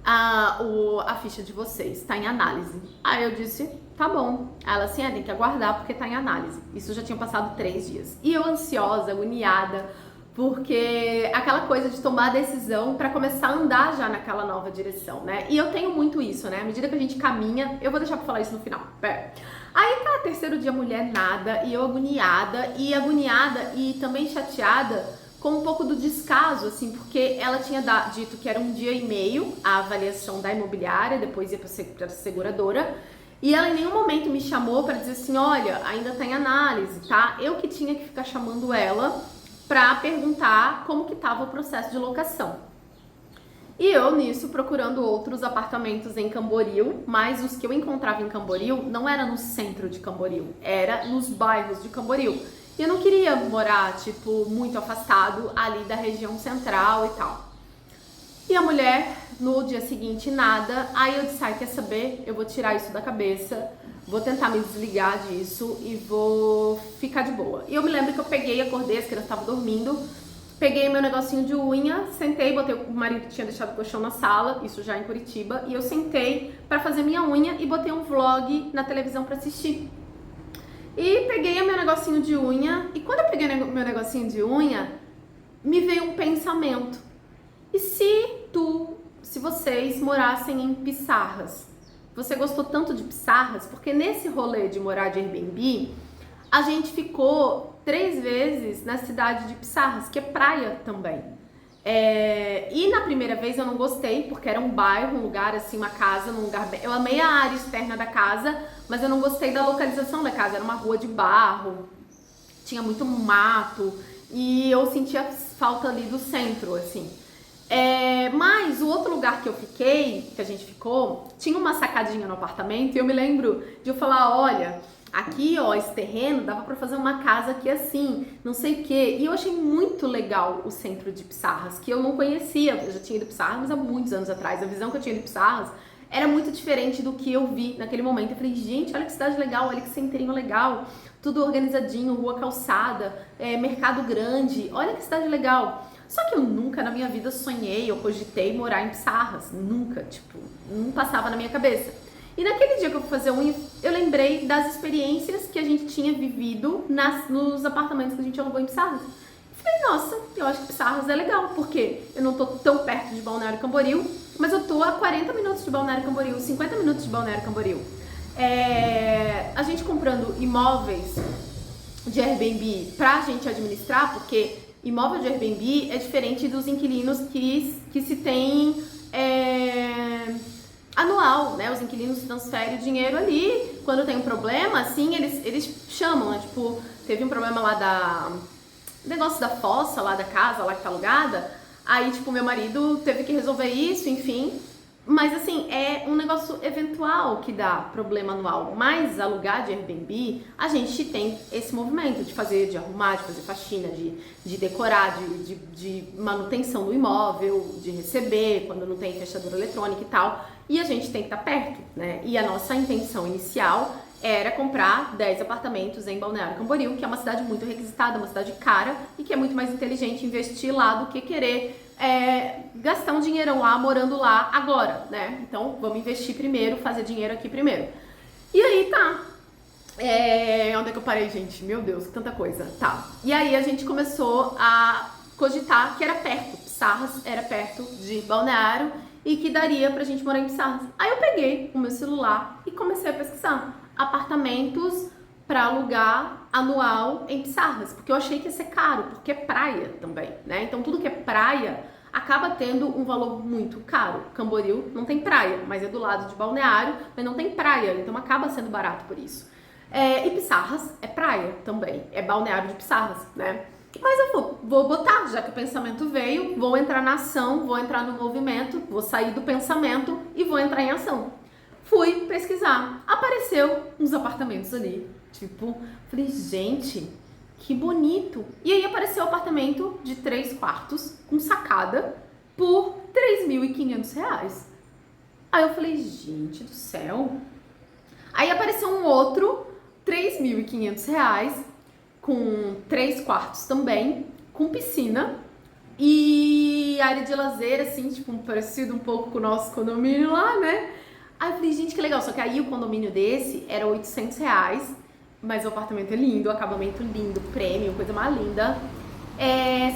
A ficha de vocês tá em análise. Aí eu disse, tá bom. Ela assim, tem que aguardar porque tá em análise. Isso já tinha passado 3 dias. E eu ansiosa, agoniada, porque aquela coisa de tomar a decisão pra começar a andar já naquela nova direção, né? E eu tenho muito isso, né? À medida que a gente caminha, eu vou deixar pra falar isso no final. Aí tá, terceiro dia, mulher nada, e eu agoniada e também chateada com um pouco do descaso, assim, porque ela tinha dito que era 1 dia e meio a avaliação da imobiliária, depois ia para a seguradora, e ela em nenhum momento me chamou para dizer assim, olha, ainda tá em análise, tá? Eu que tinha que ficar chamando ela para perguntar como que tava o processo de locação. E eu, nisso, procurando outros apartamentos em Camboriú, mas os que eu encontrava em Camboriú não era no centro de Camboriú, era nos bairros de Camboriú. E eu não queria morar, tipo, muito afastado ali da região central e tal. E a mulher, no dia seguinte, nada. Aí eu disse, quer saber? Eu vou tirar isso da cabeça, vou tentar me desligar disso e vou ficar de boa. E eu me lembro que eu peguei, acordei, as crianças estavam dormindo, peguei meu negocinho de unha, sentei, botei o marido que tinha deixado o colchão na sala, isso já em Curitiba, e eu sentei pra fazer minha unha e botei um vlog na televisão pra assistir. E peguei o meu negocinho de unha, e quando eu peguei o meu negocinho de unha, me veio um pensamento. E se vocês morassem em Pissarras? Você gostou tanto de Pissarras? Porque nesse rolê de morar de Airbnb, a gente ficou 3 vezes na cidade de Pissarras, que é praia também. E na primeira vez eu não gostei, porque era um bairro, um lugar assim, uma casa, num lugar bem... Eu amei a área externa da casa, mas eu não gostei da localização da casa. Era uma rua de barro, tinha muito mato, e eu sentia falta ali do centro, assim. Mas o outro lugar que eu fiquei, que a gente ficou, tinha uma sacadinha no apartamento, e eu me lembro de eu falar, olha... Aqui, ó, esse terreno, dava pra fazer uma casa aqui assim, não sei o quê. E eu achei muito legal o centro de Pissarras, que eu não conhecia. Eu já tinha ido a Pissarras, mas há muitos anos atrás. A visão que eu tinha de Pissarras era muito diferente do que eu vi naquele momento. Eu falei, gente, olha que cidade legal, olha que centrinho legal, tudo organizadinho, rua calçada, mercado grande, olha que cidade legal. Só que eu nunca na minha vida sonhei ou cogitei morar em Pissarras, nunca, tipo, não passava na minha cabeça. E naquele dia que eu fui fazer unha, eu lembrei das experiências que a gente tinha vivido nos apartamentos que a gente alugou em Pissarras. Falei, nossa, eu acho que Pissarras é legal, porque eu não tô tão perto de Balneário Camboriú, mas eu tô a 40 minutos de Balneário Camboriú, 50 minutos de Balneário Camboriú. A gente comprando imóveis de Airbnb pra gente administrar, porque imóvel de Airbnb é diferente dos inquilinos que se tem anual, né? Os inquilinos transferem o dinheiro ali, quando tem um problema, assim, eles chamam, né? Tipo, teve um problema lá negócio da fossa lá da casa, lá que tá alugada, aí, tipo, meu marido teve que resolver isso, enfim, mas, assim, é um negócio eventual que dá problema anual, mas alugar de Airbnb, a gente tem esse movimento de arrumar, de fazer faxina, de decorar, de manutenção do imóvel, de receber, quando não tem fechadura eletrônica e tal, e a gente tem que estar perto, né, e a nossa intenção inicial era comprar 10 apartamentos em Balneário Camboriú, que é uma cidade muito requisitada, uma cidade cara e que é muito mais inteligente investir lá do que querer gastar um dinheirão lá, morando lá agora, né? Então, vamos investir primeiro, fazer dinheiro aqui primeiro. E aí, tá. Onde é que eu parei, gente? Meu Deus, que tanta coisa. Tá. E aí, a gente começou a cogitar que era perto. Pissarras era perto de Balneário e que daria pra gente morar em Pissarras. Aí, eu peguei o meu celular e comecei a pesquisar apartamentos para alugar anual em Pissarras, porque eu achei que ia ser caro, porque é praia também, né? Então tudo que é praia acaba tendo um valor muito caro. Camboriú não tem praia, mas é do lado de Balneário, mas não tem praia, então acaba sendo barato por isso. E Pissarras é praia também, é Balneário de Pissarras, né? Mas eu vou botar, já que o pensamento veio, vou entrar na ação, vou entrar no movimento, vou sair do pensamento e vou entrar em ação. Fui pesquisar, apareceu uns apartamentos ali, tipo, falei, gente, que bonito. E aí apareceu um apartamento de 3 quartos, com sacada, por R$3.500. Aí eu falei, gente do céu. Aí apareceu um outro, R$3.500, com 3 quartos também, com piscina e área de lazer, assim, tipo, parecido um pouco com o nosso condomínio lá, né? Aí eu falei, gente, que legal, só que aí o condomínio desse era R$800, mas o apartamento é lindo, o acabamento lindo, prêmio, coisa mais linda.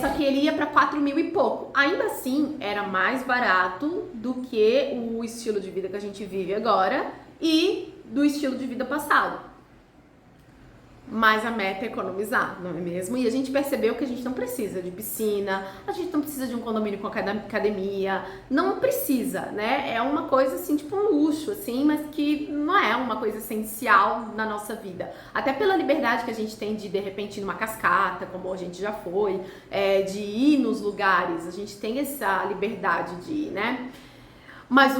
Só que ele ia pra 4.000 e pouco. Ainda assim, era mais barato do que o estilo de vida que a gente vive agora e do estilo de vida passado. Mas a meta é economizar, não é mesmo? E a gente percebeu que a gente não precisa de piscina, a gente não precisa de um condomínio com academia, não precisa, né? É uma coisa assim, tipo um luxo, assim, mas que não é uma coisa essencial na nossa vida. Até pela liberdade que a gente tem de repente ir numa cascata, como a gente já foi, de ir nos lugares, a gente tem essa liberdade de ir, né? Mas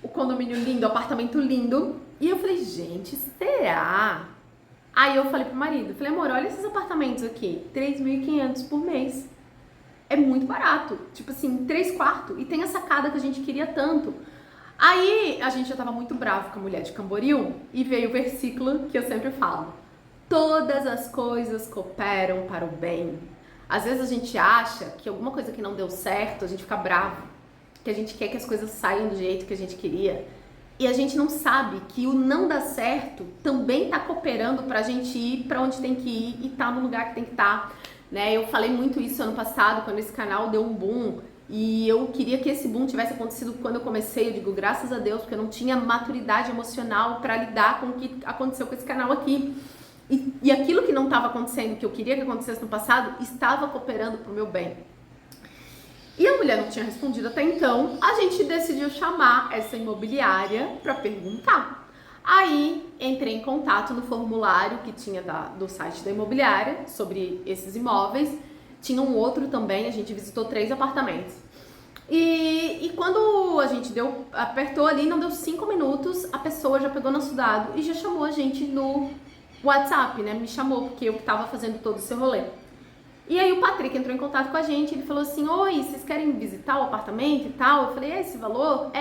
o condomínio lindo, o apartamento lindo, e eu falei, gente, será? Aí eu falei pro marido, falei, amor, olha esses apartamentos aqui, 3.500 por mês. É muito barato, tipo assim, 3 quartos, e tem a sacada que a gente queria tanto. Aí a gente já tava muito bravo com a mulher de Camboriú, e veio o versículo que eu sempre falo. Todas as coisas cooperam para o bem. Às vezes a gente acha que alguma coisa que não deu certo, a gente fica bravo, que a gente quer que as coisas saiam do jeito que a gente queria. E a gente não sabe que o não dar certo também tá cooperando pra gente ir pra onde tem que ir e tá no lugar que tem que estar, né? Eu falei muito isso ano passado, quando esse canal deu um boom, e eu queria que esse boom tivesse acontecido quando eu comecei. Eu digo, graças a Deus, porque eu não tinha maturidade emocional pra lidar com o que aconteceu com esse canal aqui. E aquilo que não estava acontecendo, que eu queria que acontecesse no passado, estava cooperando pro meu bem. E a mulher não tinha respondido até então, a gente decidiu chamar essa imobiliária para perguntar. Aí entrei em contato no formulário que tinha do site da imobiliária sobre esses imóveis. Tinha um outro também, a gente visitou 3 apartamentos. E quando a gente apertou ali, não deu 5 minutos, a pessoa já pegou nosso dado e já chamou a gente no WhatsApp, né? Me chamou, porque eu tava fazendo todo esse rolê. E aí o Patrick entrou em contato com a gente, ele falou assim, oi, vocês querem visitar o apartamento e tal? Eu falei, é esse valor?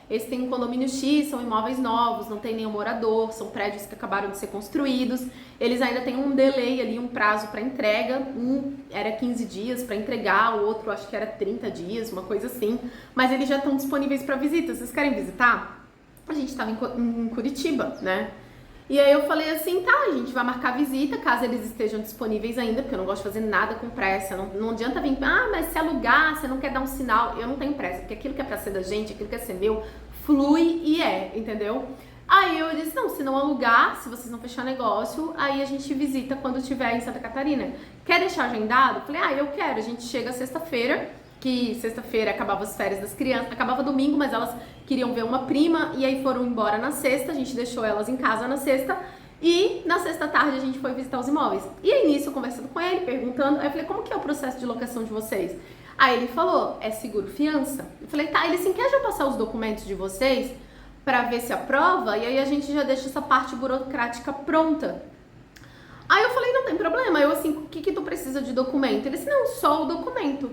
Esse tem um condomínio X, são imóveis novos, não tem nenhum morador, são prédios que acabaram de ser construídos, eles ainda têm um delay ali, um prazo para entrega, um era 15 dias para entregar, o outro acho que era 30 dias, uma coisa assim, mas eles já estão disponíveis para visita, vocês querem visitar? A gente estava em Curitiba, né? E aí eu falei assim, tá, a gente vai marcar visita, caso eles estejam disponíveis ainda, porque eu não gosto de fazer nada com pressa, não adianta vir, mas se alugar, você não quer dar um sinal, eu não tenho pressa, porque aquilo que é pra ser da gente, aquilo que é ser meu, flui e entendeu? Aí eu disse, não, se não alugar, se vocês não fechar negócio, aí a gente visita quando estiver em Santa Catarina. Quer deixar agendado? Eu falei, eu quero, a gente chega sexta-feira, que sexta-feira acabava as férias das crianças, acabava domingo, mas elas queriam ver uma prima e aí foram embora na sexta, a gente deixou elas em casa na sexta e na sexta tarde a gente foi visitar os imóveis. E aí nisso, conversando com ele, perguntando, aí eu falei, como que é o processo de locação de vocês? Aí ele falou, é seguro fiança. Eu falei, tá, ele assim, quer já passar os documentos de vocês pra ver se aprova e aí a gente já deixa essa parte burocrática pronta. Aí eu falei, não tem problema, eu assim, o que tu precisa de documento? Ele disse, não, só o documento.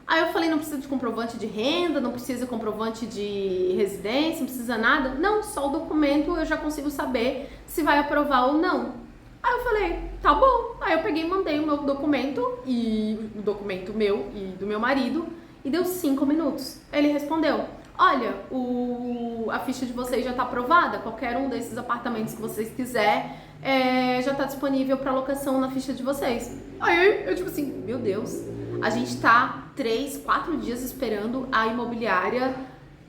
Aí eu falei, não precisa de comprovante de renda, não precisa de comprovante de residência, não precisa nada. Não, só o documento eu já consigo saber se vai aprovar ou não. Aí eu falei, tá bom. Aí eu peguei e mandei o meu documento, e o documento meu e do meu marido, e deu 5 minutos. Ele respondeu, olha, a ficha de vocês já tá aprovada, qualquer um desses apartamentos que vocês quiserem, já tá disponível para locação na ficha de vocês. Aí eu tipo assim, meu Deus, a gente tá 3, 4 dias esperando a imobiliária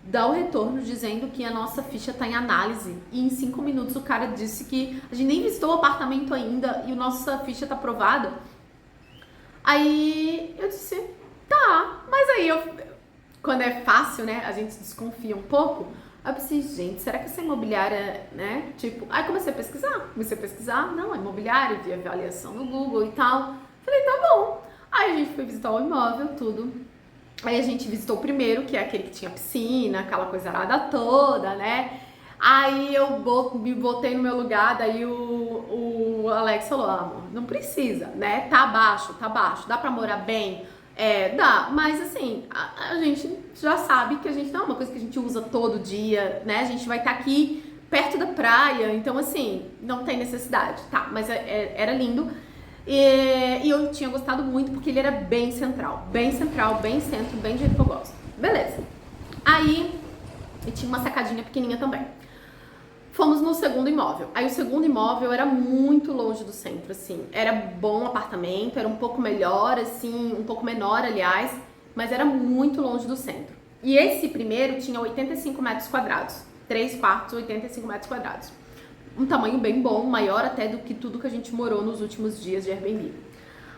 dar o retorno dizendo que a nossa ficha tá em análise e em 5 minutos o cara disse que a gente nem visitou o apartamento ainda e a nossa ficha tá aprovada. Aí eu disse, tá, mas aí quando é fácil, né, a gente desconfia um pouco. Aí eu pensei, gente, será que essa imobiliária, né, tipo... Aí comecei a pesquisar, não, a imobiliária, vi avaliação no Google e tal. Falei, tá bom. Aí a gente foi visitar o imóvel, tudo. Aí a gente visitou o primeiro, que é aquele que tinha piscina, aquela coisa arada toda, né? Aí eu me botei no meu lugar, daí o Alex falou, amor, não precisa, né? Tá baixo, dá pra morar bem? Dá, mas assim, a gente já sabe que a gente não é uma coisa que a gente usa todo dia, né? A gente vai estar aqui perto da praia, então assim, não tem necessidade, tá? Mas era lindo e eu tinha gostado muito porque ele era bem central, bem centro, bem do jeito que eu gosto. Beleza. Aí, e tinha uma sacadinha pequenininha também. Fomos no segundo imóvel. Aí o segundo imóvel era muito longe do centro, assim. Era bom apartamento, era um pouco melhor, assim, um pouco menor, aliás, mas era muito longe do centro. E esse primeiro tinha 85 metros quadrados. 3 quartos, 85 metros quadrados. Um tamanho bem bom, maior até do que tudo que a gente morou nos últimos dias de Airbnb.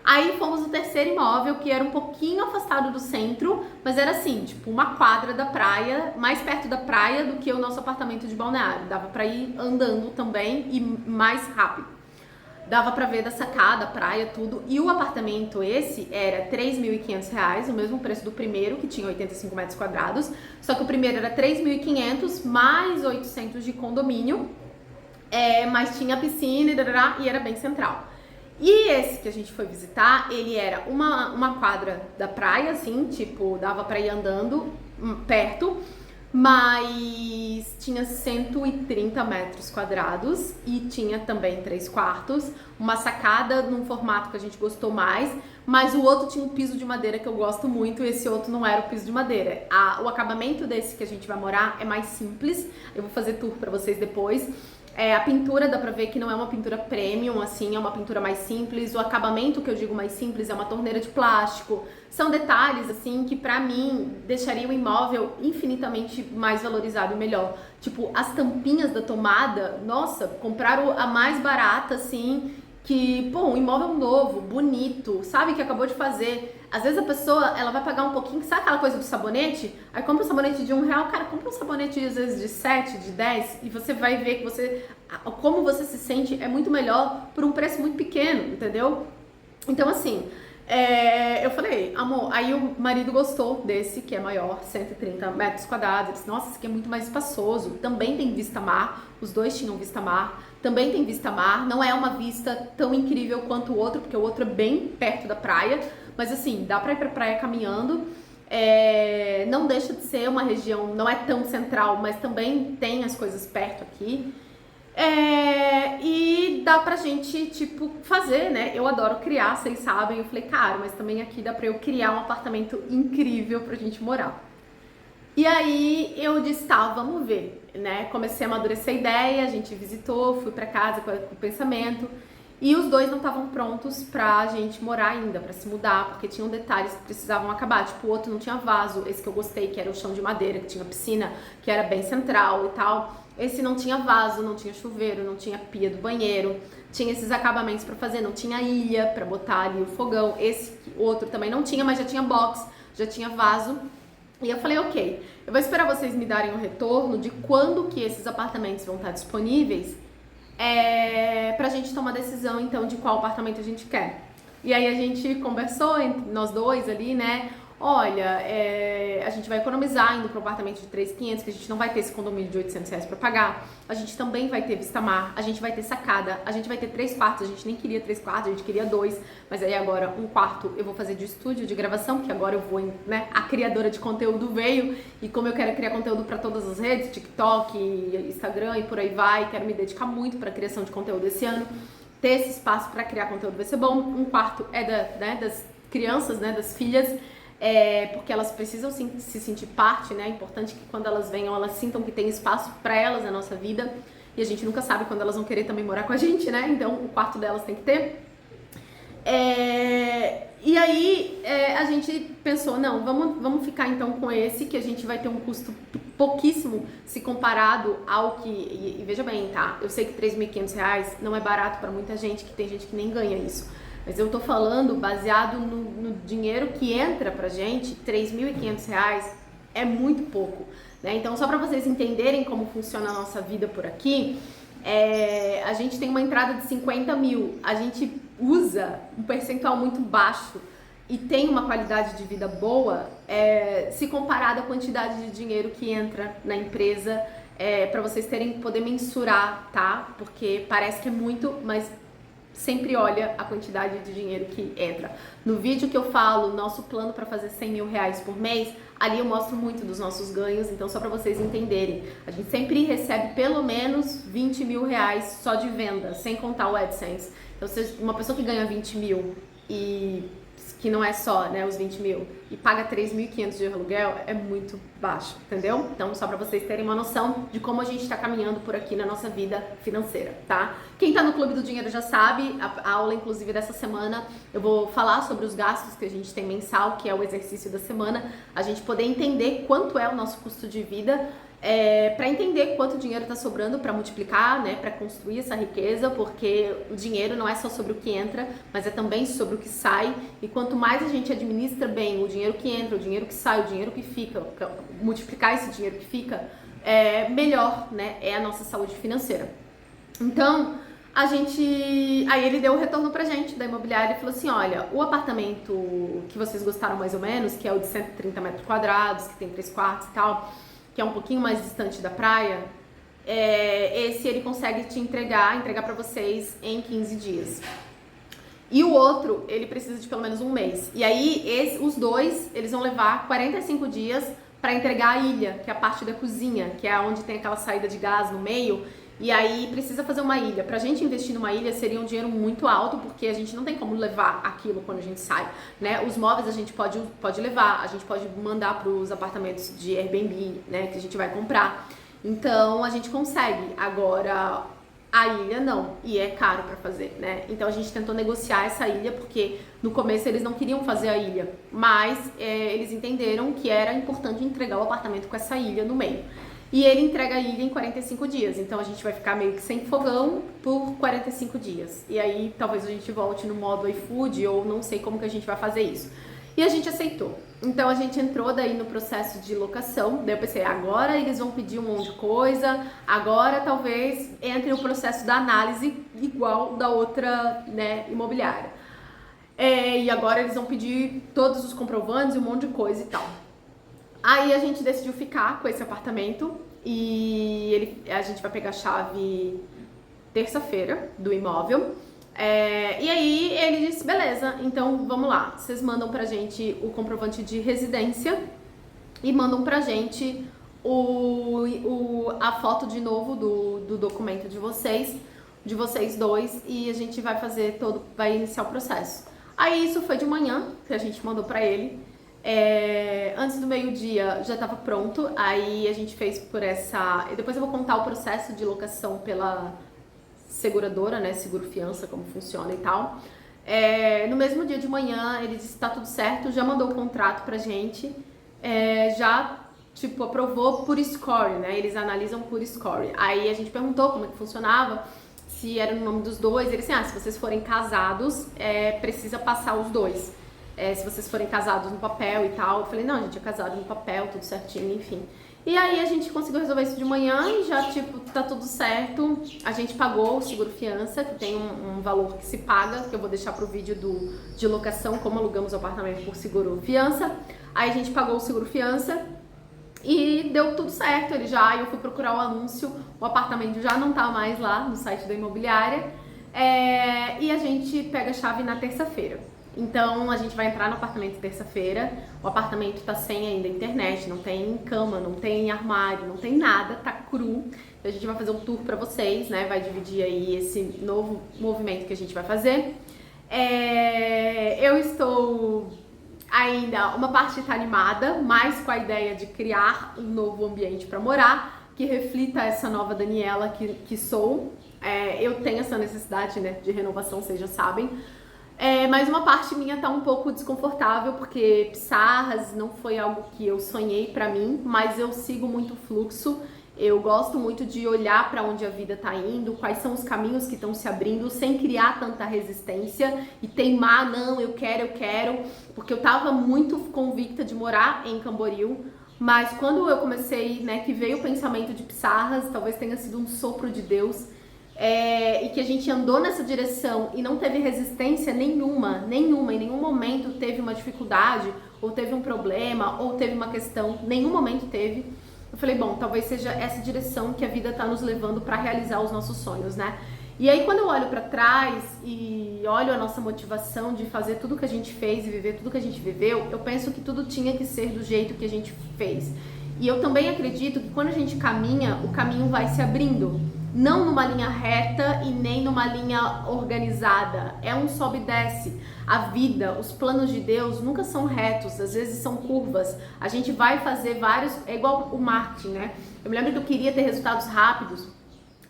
Aí fomos no terceiro imóvel, que era um pouquinho afastado do centro, mas era assim, tipo uma quadra da praia, mais perto da praia do que o nosso apartamento de Balneário. Dava pra ir andando também e mais rápido. Dava pra ver da sacada, praia, tudo. E o apartamento esse era R$3.500, o mesmo preço do primeiro, que tinha 85 metros quadrados. Só que o primeiro era 3.500 mais 800 de condomínio, mas tinha piscina e era bem central. E esse que a gente foi visitar, ele era uma quadra da praia, assim, tipo, dava pra ir andando perto, mas tinha 130 metros quadrados e tinha também 3 quartos, uma sacada num formato que a gente gostou mais, mas o outro tinha um piso de madeira que eu gosto muito e esse outro não era o piso de madeira. O acabamento desse que a gente vai morar é mais simples, eu vou fazer tour pra vocês depois. A pintura dá pra ver que não é uma pintura premium, assim, é uma pintura mais simples. O acabamento que eu digo mais simples é uma torneira de plástico. São detalhes, assim, que pra mim deixaria o imóvel infinitamente mais valorizado e melhor. Tipo, as tampinhas da tomada, nossa, compraram a mais barata, assim, que, pô, um imóvel novo, bonito, sabe, que acabou de fazer. Às vezes a pessoa, ela vai pagar um pouquinho, sabe aquela coisa do sabonete? Aí compra um sabonete de R$1, cara, compra um sabonete às vezes de 7, de 10 e você vai ver que como você se sente é muito melhor por um preço muito pequeno, entendeu? Então assim, Eu falei, amor, aí o marido gostou desse, que é maior, 130 metros quadrados. Ele disse, nossa, esse aqui é muito mais espaçoso. Também tem vista mar, os dois tinham vista mar. Também tem vista mar, não é uma vista tão incrível quanto o outro, porque o outro é bem perto da praia. Mas assim, dá pra ir pra praia caminhando. Não deixa de ser uma região, não é tão central, mas também tem as coisas perto aqui. E dá pra gente, tipo, fazer, né? Eu adoro criar, vocês sabem. Eu falei, cara, mas também aqui dá pra eu criar um apartamento incrível pra gente morar. E aí eu disse, tá, vamos ver, né? Comecei a amadurecer a ideia, a gente visitou, fui pra casa com o pensamento. E os dois não estavam prontos pra gente morar ainda, pra se mudar, porque tinham detalhes que precisavam acabar. Tipo, o outro não tinha vaso, esse que eu gostei, que era o chão de madeira, que tinha piscina, que era bem central e tal. Esse não tinha vaso, não tinha chuveiro, não tinha pia do banheiro, tinha esses acabamentos pra fazer, não tinha ilha pra botar ali o fogão. Esse outro também não tinha, mas já tinha box, já tinha vaso. E eu falei, ok, eu vou esperar vocês me darem um retorno de quando que esses apartamentos vão estar disponíveis, pra gente tomar decisão, então, de qual apartamento a gente quer. E aí a gente conversou, entre nós dois ali, né? Olha, a gente vai economizar indo para um apartamento de 3.500, que a gente não vai ter esse condomínio de R$ 800 para pagar. A gente também vai ter vista mar, a gente vai ter sacada, a gente vai ter 3 quartos, a gente nem queria 3 quartos, a gente queria 2, mas aí agora um quarto eu vou fazer de estúdio, de gravação, que agora eu vou, né, a criadora de conteúdo veio, e como eu quero criar conteúdo para todas as redes, TikTok, Instagram e por aí vai, quero me dedicar muito para a criação de conteúdo esse ano, ter esse espaço para criar conteúdo vai ser bom. Um quarto das crianças, né, das filhas, porque elas precisam se sentir parte, né? É importante que quando elas venham, elas sintam que tem espaço para elas na nossa vida. E a gente nunca sabe quando elas vão querer também morar com a gente, né? Então o quarto delas tem que ter. E aí a gente pensou, não, vamos ficar então com esse, que a gente vai ter um custo pouquíssimo se comparado ao que... E veja bem, tá? Eu sei que R$3.500 não é barato para muita gente, que tem gente que nem ganha isso. Mas eu tô falando baseado no dinheiro que entra pra gente, R$3.500 é muito pouco, né? Então, só para vocês entenderem como funciona a nossa vida por aqui, a gente tem uma entrada de 50 mil, a gente usa um percentual muito baixo e tem uma qualidade de vida boa, se comparado à quantidade de dinheiro que entra na empresa, para vocês poder mensurar, tá? Porque parece que é muito, mas sempre olha a quantidade de dinheiro que entra. No vídeo que eu falo, nosso plano para fazer R$100 mil por mês, ali eu mostro muito dos nossos ganhos, então só para vocês entenderem, a gente sempre recebe pelo menos R$20 mil só de venda, sem contar o AdSense. Então, uma pessoa que ganha 20 mil e que não é só, né, os 20 mil, e paga 3.500 de aluguel, é muito baixo, entendeu? Então, só pra vocês terem uma noção de como a gente tá caminhando por aqui na nossa vida financeira, tá? Quem tá no Clube do Dinheiro já sabe, a aula, inclusive, dessa semana, eu vou falar sobre os gastos que a gente tem mensal, que é o exercício da semana, a gente poder entender quanto é o nosso custo de vida, para entender quanto dinheiro está sobrando para multiplicar, né, para construir essa riqueza, porque o dinheiro não é só sobre o que entra, mas é também sobre o que sai, e quanto mais a gente administra bem o dinheiro que entra, o dinheiro que sai, o dinheiro que fica, multiplicar esse dinheiro que fica, melhor, né, é a nossa saúde financeira. Então, aí ele deu o retorno pra gente da imobiliária e falou assim, olha, o apartamento que vocês gostaram mais ou menos, que é o de 130 metros quadrados, que tem 3 quartos e tal, que é um pouquinho mais distante da praia, esse ele consegue entregar para vocês em 15 dias. E o outro, ele precisa de pelo menos um mês. E aí, os dois, eles vão levar 45 dias para entregar a ilha, que é a parte da cozinha, que é onde tem aquela saída de gás no meio. E aí, precisa fazer uma ilha. Pra gente investir numa ilha seria um dinheiro muito alto, porque a gente não tem como levar aquilo quando a gente sai, né? Os móveis a gente pode levar, a gente pode mandar pros apartamentos de Airbnb, né, que a gente vai comprar. Então, a gente consegue. Agora, a ilha não, e é caro pra fazer, né? Então, a gente tentou negociar essa ilha, porque no começo eles não queriam fazer a ilha, mas eles entenderam que era importante entregar o apartamento com essa ilha no meio. E ele entrega a ilha em 45 dias, então a gente vai ficar meio que sem fogão por 45 dias. E aí talvez a gente volte no modo iFood, ou não sei como que a gente vai fazer isso. E a gente aceitou. Então a gente entrou daí no processo de locação, daí eu pensei, agora eles vão pedir um monte de coisa, agora talvez entre o processo da análise igual da outra, né, imobiliária. E agora eles vão pedir todos os comprovantes e um monte de coisa e tal. Aí a gente decidiu ficar com esse apartamento e a gente vai pegar a chave terça-feira do imóvel. E aí ele disse, beleza, então vamos lá, vocês mandam pra gente o comprovante de residência e mandam pra gente a foto de novo do documento de vocês dois, e a gente vai iniciar o processo. Aí isso foi de manhã, que a gente mandou pra ele. Antes do meio-dia já estava pronto, aí a gente fez depois eu vou contar o processo de locação pela seguradora, né, seguro fiança, como funciona e tal. No mesmo dia de manhã ele disse que tá tudo certo, já mandou o contrato pra gente, já tipo aprovou por score, né, eles analisam por score. Aí a gente perguntou como é que funcionava, se era no nome dos dois, ele disse, se vocês forem casados, precisa passar os dois. Se vocês forem casados no papel e tal. Eu falei, não, a gente é casado no papel, tudo certinho, enfim. E aí a gente conseguiu resolver isso de manhã e já, tipo, tá tudo certo. A gente pagou o seguro fiança, que tem um valor que se paga, que eu vou deixar pro vídeo de locação, como alugamos o apartamento por seguro fiança. Aí a gente pagou o seguro fiança e deu tudo certo. Eu fui procurar o anúncio, o apartamento já não tá mais lá no site da imobiliária. E a gente pega a chave na terça-feira. Então a gente vai entrar no apartamento terça-feira. O apartamento tá sem ainda internet, não tem cama, não tem armário, não tem nada, tá cru. A gente vai fazer um tour pra vocês, né? Vai dividir aí esse novo movimento que a gente vai fazer. Eu estou ainda, uma parte tá animada, mais com a ideia de criar um novo ambiente pra morar, que reflita essa nova Daniela que sou. Eu tenho essa necessidade, né, de renovação, vocês já sabem. Mas uma parte minha tá um pouco desconfortável, porque Pissarras não foi algo que eu sonhei pra mim, mas eu sigo muito fluxo. Eu gosto muito de olhar pra onde a vida tá indo, quais são os caminhos que estão se abrindo, sem criar tanta resistência e teimar, não, eu quero, porque eu tava muito convicta de morar em Camboriú, mas quando eu comecei, né, que veio o pensamento de Pissarras, talvez tenha sido um sopro de Deus, e que a gente andou nessa direção e não teve resistência nenhuma, em nenhum momento teve uma dificuldade, ou teve um problema, ou teve uma questão, nenhum momento teve. Eu falei, bom, talvez seja essa direção que a vida tá nos levando para realizar os nossos sonhos, né? E aí quando eu olho para trás e olho a nossa motivação de fazer tudo que a gente fez e viver tudo que a gente viveu, eu penso que tudo tinha que ser do jeito que a gente fez. E eu também acredito que quando a gente caminha, o caminho vai se abrindo. Não numa linha reta e nem numa linha organizada. É um sobe e desce. A vida, os planos de Deus nunca são retos, às vezes são curvas. A gente vai fazer vários... É igual o marketing, né? Eu me lembro que eu queria ter resultados rápidos,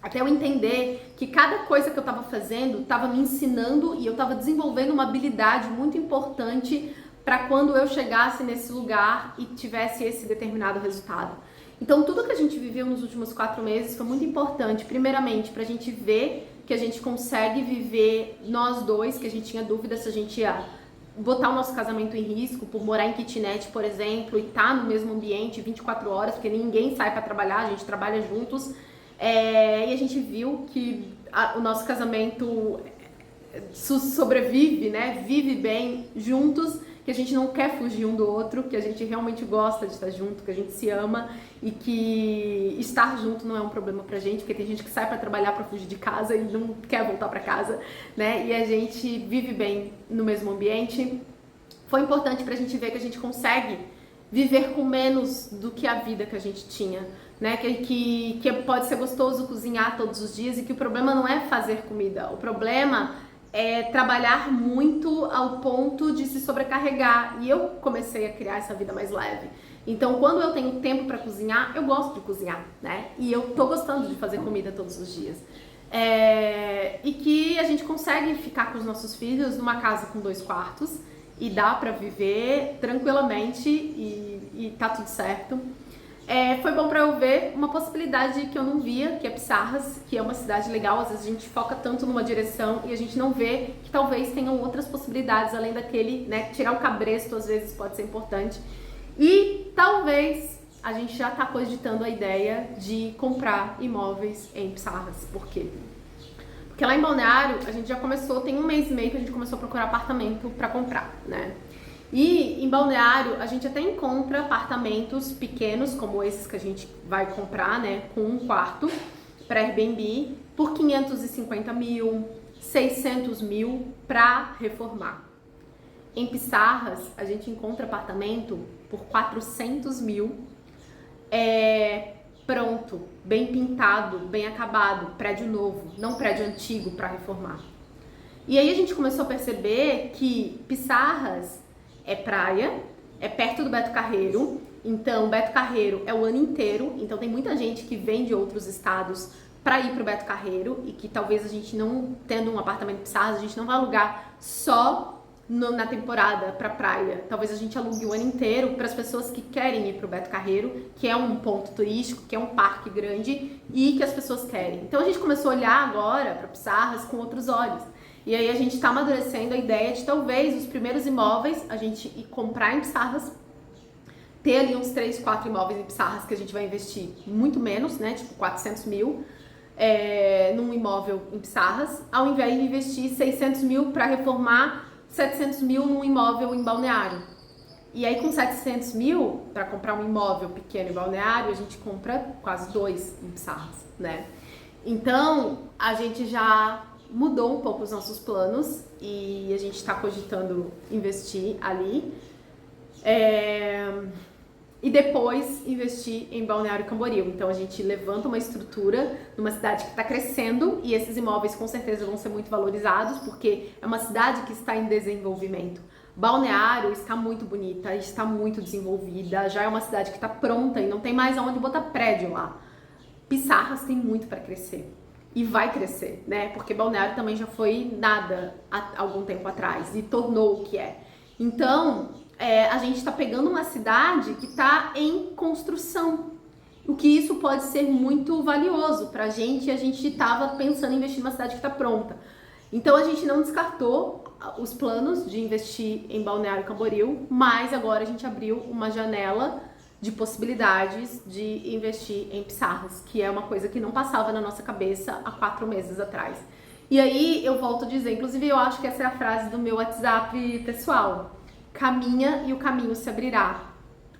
até eu entender que cada coisa que eu estava fazendo estava me ensinando e eu estava desenvolvendo uma habilidade muito importante para quando eu chegasse nesse lugar e tivesse esse determinado resultado. Então, tudo que a gente viveu nos últimos 4 meses foi muito importante, primeiramente, para a gente ver que a gente consegue viver nós dois, que a gente tinha dúvida se a gente ia botar o nosso casamento em risco por morar em kitnet, por exemplo, e estar no mesmo ambiente 24 horas, porque ninguém sai para trabalhar, a gente trabalha juntos. E a gente viu que o nosso casamento sobrevive, né? Vive bem juntos, que a gente não quer fugir um do outro, que a gente realmente gosta de estar junto, que a gente se ama e que estar junto não é um problema pra gente, porque tem gente que sai pra trabalhar pra fugir de casa e não quer voltar pra casa, né? E a gente vive bem no mesmo ambiente. Foi importante pra gente ver que a gente consegue viver com menos do que a vida que a gente tinha, né? Que pode ser gostoso cozinhar todos os dias e que o problema não é fazer comida, o problema é trabalhar muito ao ponto de se sobrecarregar. E eu comecei a criar essa vida mais leve. Então, quando eu tenho tempo para cozinhar, eu gosto de cozinhar, né? E eu tô gostando de fazer comida todos os dias. E que a gente consegue ficar com os nossos filhos numa casa com 2 quartos e dá para viver tranquilamente e tá tudo certo. Foi bom pra eu ver uma possibilidade que eu não via, que é Pissarras, que é uma cidade legal. Às vezes a gente foca tanto numa direção e a gente não vê que talvez tenham outras possibilidades além daquele, né? Tirar o cabresto às vezes pode ser importante. E talvez a gente já tá cogitando a ideia de comprar imóveis em Pissarras. Por quê? Porque lá em Balneário, a gente já começou, tem 1 mês e meio que a gente começou a procurar apartamento para comprar, né? E em Balneário, a gente até encontra apartamentos pequenos, como esses que a gente vai comprar, né? Com 1 quarto para Airbnb, por 550 mil, 600 mil para reformar. Em Pissarras, a gente encontra apartamento por 400 mil, pronto, bem pintado, bem acabado, prédio novo, não prédio antigo para reformar. E aí a gente começou a perceber que Pissarras é praia, é perto do Beto Carreiro, então Beto Carreiro é o ano inteiro, então tem muita gente que vem de outros estados para ir pro Beto Carreiro e que talvez a gente não, tendo um apartamento em Pissarras, a gente não vai alugar só na temporada pra praia. Talvez a gente alugue o ano inteiro para as pessoas que querem ir pro Beto Carreiro, que é um ponto turístico, que é um parque grande e que as pessoas querem. Então a gente começou a olhar agora para Pissarras com outros olhos. E aí a gente está amadurecendo a ideia de talvez os primeiros imóveis a gente ir comprar em Pissarras, ter ali uns 3, 4 imóveis em Pissarras que a gente vai investir muito menos, né? Tipo 400 mil num imóvel em Pissarras, ao invés de investir 600 mil para reformar 700 mil num imóvel em Balneário. E aí com 700 mil, para comprar um imóvel pequeno em Balneário, a gente compra quase 2 em Pissarras, né? Então, a gente já mudou um pouco os nossos planos e a gente está cogitando investir ali. E depois investir em Balneário Camboriú. Então a gente levanta uma estrutura numa cidade que está crescendo e esses imóveis com certeza vão ser muito valorizados porque é uma cidade que está em desenvolvimento. Balneário está muito bonita, está muito desenvolvida, já é uma cidade que está pronta e não tem mais aonde botar prédio lá. Pissarras tem muito para crescer e vai crescer, né? Porque Balneário também já foi nada há algum tempo atrás e tornou o que é. Então a gente está pegando uma cidade que está em construção, o que isso pode ser muito valioso para a gente estava pensando em investir numa cidade que está pronta. Então a gente não descartou os planos de investir em Balneário Camboriú, mas agora a gente abriu uma janela de possibilidades de investir em Pissarras, que é uma coisa que não passava na nossa cabeça há 4 meses atrás. E aí eu volto a dizer, inclusive eu acho que essa é a frase do meu WhatsApp pessoal: caminha e o caminho se abrirá.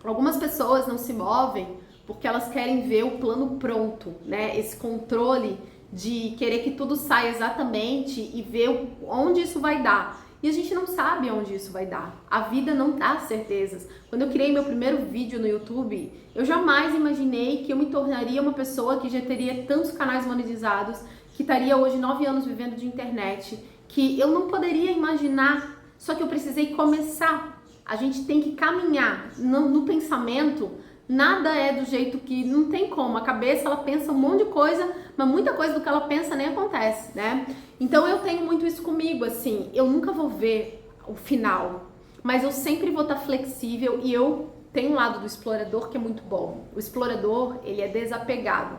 Algumas pessoas não se movem porque elas querem ver o plano pronto, né? Esse controle de querer que tudo saia exatamente e ver onde isso vai dar. E a gente não sabe onde isso vai dar. A vida não dá certezas. Quando eu criei meu primeiro vídeo no YouTube, eu jamais imaginei que eu me tornaria uma pessoa que já teria tantos canais monetizados, que estaria hoje 9 anos vivendo de internet, que eu não poderia imaginar. Só que eu precisei começar. A gente tem que caminhar no pensamento. Nada é do jeito que não tem como. A cabeça, ela pensa um monte de coisa, mas muita coisa do que ela pensa nem acontece, né? Então eu tenho muito isso comigo, assim, eu nunca vou ver o final, mas eu sempre vou estar flexível e eu tenho um lado do explorador que é muito bom. O explorador, ele é desapegado.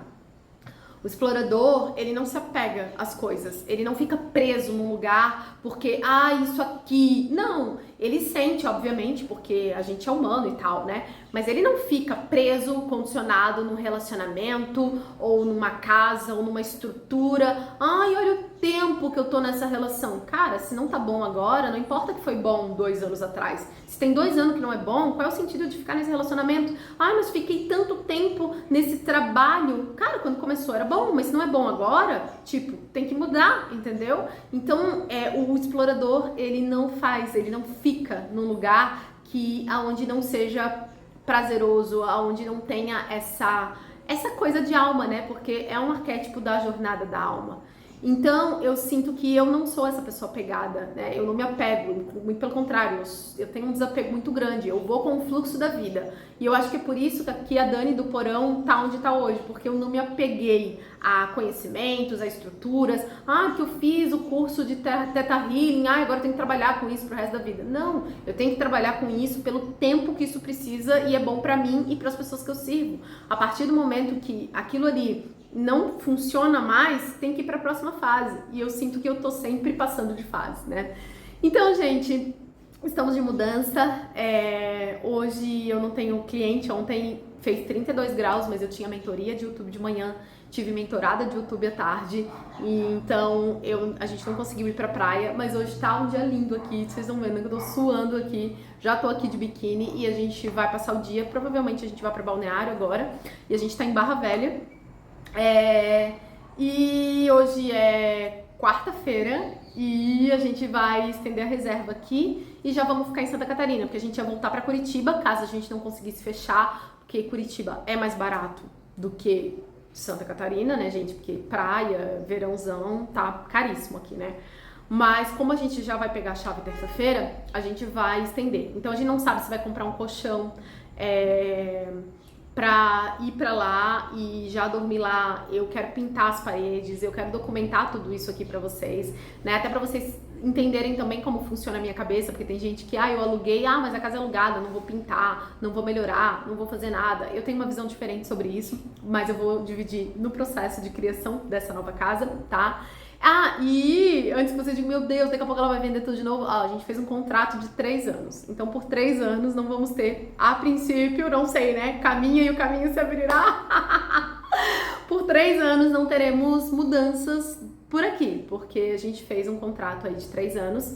O explorador, ele não se apega às coisas, ele não fica preso num lugar porque, isso aqui... Não, ele sente, obviamente, porque a gente é humano e tal, né? Mas ele não fica preso, condicionado num relacionamento, ou numa casa, ou numa estrutura. Olha o tempo que eu tô nessa relação. Cara, se não tá bom agora, não importa que foi bom 2 anos atrás. Se tem 2 anos que não é bom, qual é o sentido de ficar nesse relacionamento? Mas fiquei tanto tempo nesse trabalho. Cara, quando começou era bom, mas se não é bom agora, tipo, tem que mudar, entendeu? Então, o explorador, ele não fica num lugar aonde não seja prazeroso, aonde não tenha essa coisa de alma, né? Porque é um arquétipo da jornada da alma. Então, eu sinto que eu não sou essa pessoa apegada, né? Eu não me apego, muito pelo contrário, eu tenho um desapego muito grande, eu vou com o fluxo da vida. E eu acho que é por isso que a Dani do Porão tá onde tá hoje, porque eu não me apeguei a conhecimentos, a estruturas. Que eu fiz o curso de Theta Healing, agora eu tenho que trabalhar com isso pro resto da vida. Não, eu tenho que trabalhar com isso pelo tempo que isso precisa e é bom pra mim e pras pessoas que eu sirvo. A partir do momento que aquilo ali não funciona mais, tem que ir para a próxima fase. E eu sinto que eu tô sempre passando de fase, né? Então, gente, estamos de mudança. Hoje eu não tenho cliente. Ontem fez 32 graus, mas eu tinha mentoria de YouTube de manhã, tive mentorada de YouTube à tarde, e então a gente não conseguiu ir pra praia, mas hoje tá um dia lindo aqui, vocês estão vendo que eu tô suando aqui, já tô aqui de biquíni e a gente vai passar o dia, provavelmente a gente vai pra Balneário agora, e a gente tá em Barra Velha, e hoje é quarta-feira e a gente vai estender a reserva aqui e já vamos ficar em Santa Catarina, porque a gente ia voltar pra Curitiba, caso a gente não conseguisse fechar, porque Curitiba é mais barato do que Santa Catarina, né, gente? Porque praia, verãozão, tá caríssimo aqui, né? Mas como a gente já vai pegar a chave terça-feira, a gente vai estender. Então a gente não sabe se vai comprar um colchão pra ir pra lá e já dormir lá. Eu quero pintar as paredes, eu quero documentar tudo isso aqui pra vocês, né? Até pra vocês entenderem também como funciona a minha cabeça, porque tem gente que, eu aluguei, mas a casa é alugada, não vou pintar, não vou melhorar, não vou fazer nada. Eu tenho uma visão diferente sobre isso, mas eu vou dividir no processo de criação dessa nova casa, tá? E antes que vocês digam, meu Deus, daqui a pouco ela vai vender tudo de novo, a gente fez um contrato de 3 anos. Então, por 3 anos, não vamos ter, a princípio, não sei, né? Caminha e o caminho se abrirá. Por 3 anos não teremos mudanças por aqui, porque a gente fez um contrato aí de 3 anos.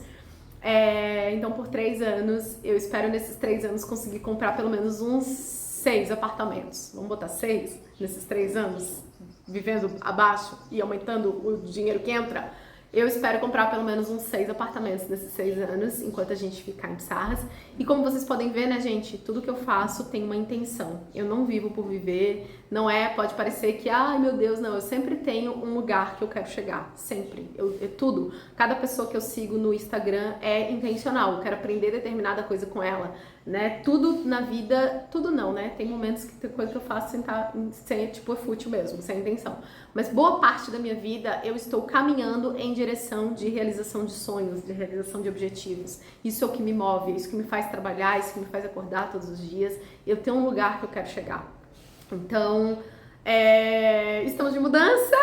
Então, por 3 anos, eu espero nesses 3 anos conseguir comprar pelo menos uns 6 apartamentos. Vamos botar 6 nesses 3 anos? Vivendo abaixo e aumentando o dinheiro que entra, eu espero comprar pelo menos uns 6 apartamentos nesses 6 anos, enquanto a gente ficar em Sarras. E como vocês podem ver, né, gente, tudo que eu faço tem uma intenção. Eu não vivo por viver, pode parecer que, meu Deus, não, eu sempre tenho um lugar que eu quero chegar, sempre. Tudo, cada pessoa que eu sigo no Instagram é intencional, eu quero aprender determinada coisa com ela, né, tudo na vida, tudo não, né, tem momentos que tem coisa que eu faço sem tipo, é fútil mesmo, sem intenção. Mas boa parte da minha vida eu estou caminhando em direção de realização de sonhos, de realização de objetivos. Isso é o que me move, isso que me faz trabalhar, isso que me faz acordar todos os dias. Eu tenho um lugar que eu quero chegar. Então, estamos de mudança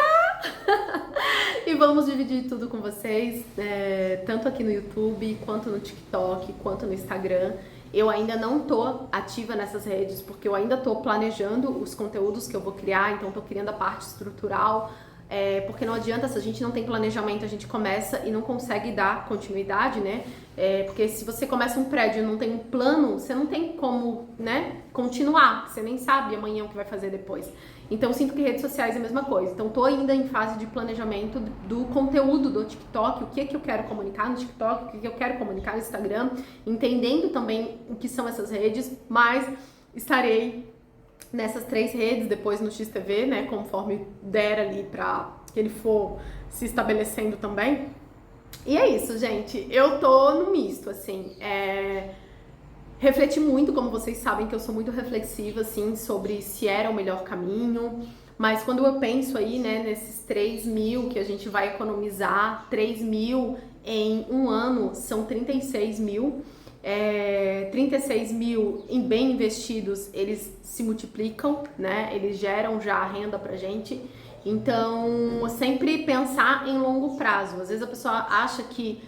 e vamos dividir tudo com vocês, tanto aqui no YouTube, quanto no TikTok, quanto no Instagram. Eu ainda não tô ativa nessas redes, porque eu ainda tô planejando os conteúdos que eu vou criar, então tô criando a parte estrutural, porque não adianta, se a gente não tem planejamento, a gente começa e não consegue dar continuidade, né? Porque se você começa um prédio e não tem um plano, você não tem como, né, continuar, você nem sabe amanhã o que vai fazer depois. Então eu sinto que redes sociais é a mesma coisa. Então tô ainda em fase de planejamento do conteúdo do TikTok, o que é que eu quero comunicar no TikTok, o que é que eu quero comunicar no Instagram, entendendo também o que são essas redes, mas estarei nessas 3 redes, depois no XTV, né, conforme der ali pra que ele for se estabelecendo também. E é isso, gente. Eu tô no misto, assim, refleti muito, como vocês sabem que eu sou muito reflexiva, assim, sobre se era o melhor caminho, mas quando eu penso aí, né, nesses 3 mil que a gente vai economizar, 3 mil em um ano são 36 mil, 36 mil em bem investidos, eles se multiplicam, né, eles geram já a renda pra gente. Então, sempre pensar em longo prazo. Às vezes a pessoa acha que,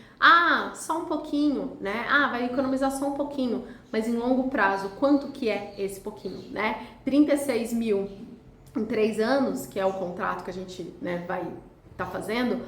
só um pouquinho, né? Vai economizar só um pouquinho. Mas em longo prazo, quanto que é esse pouquinho, né? 36 mil em 3 anos, que é o contrato que a gente, né, vai estar fazendo,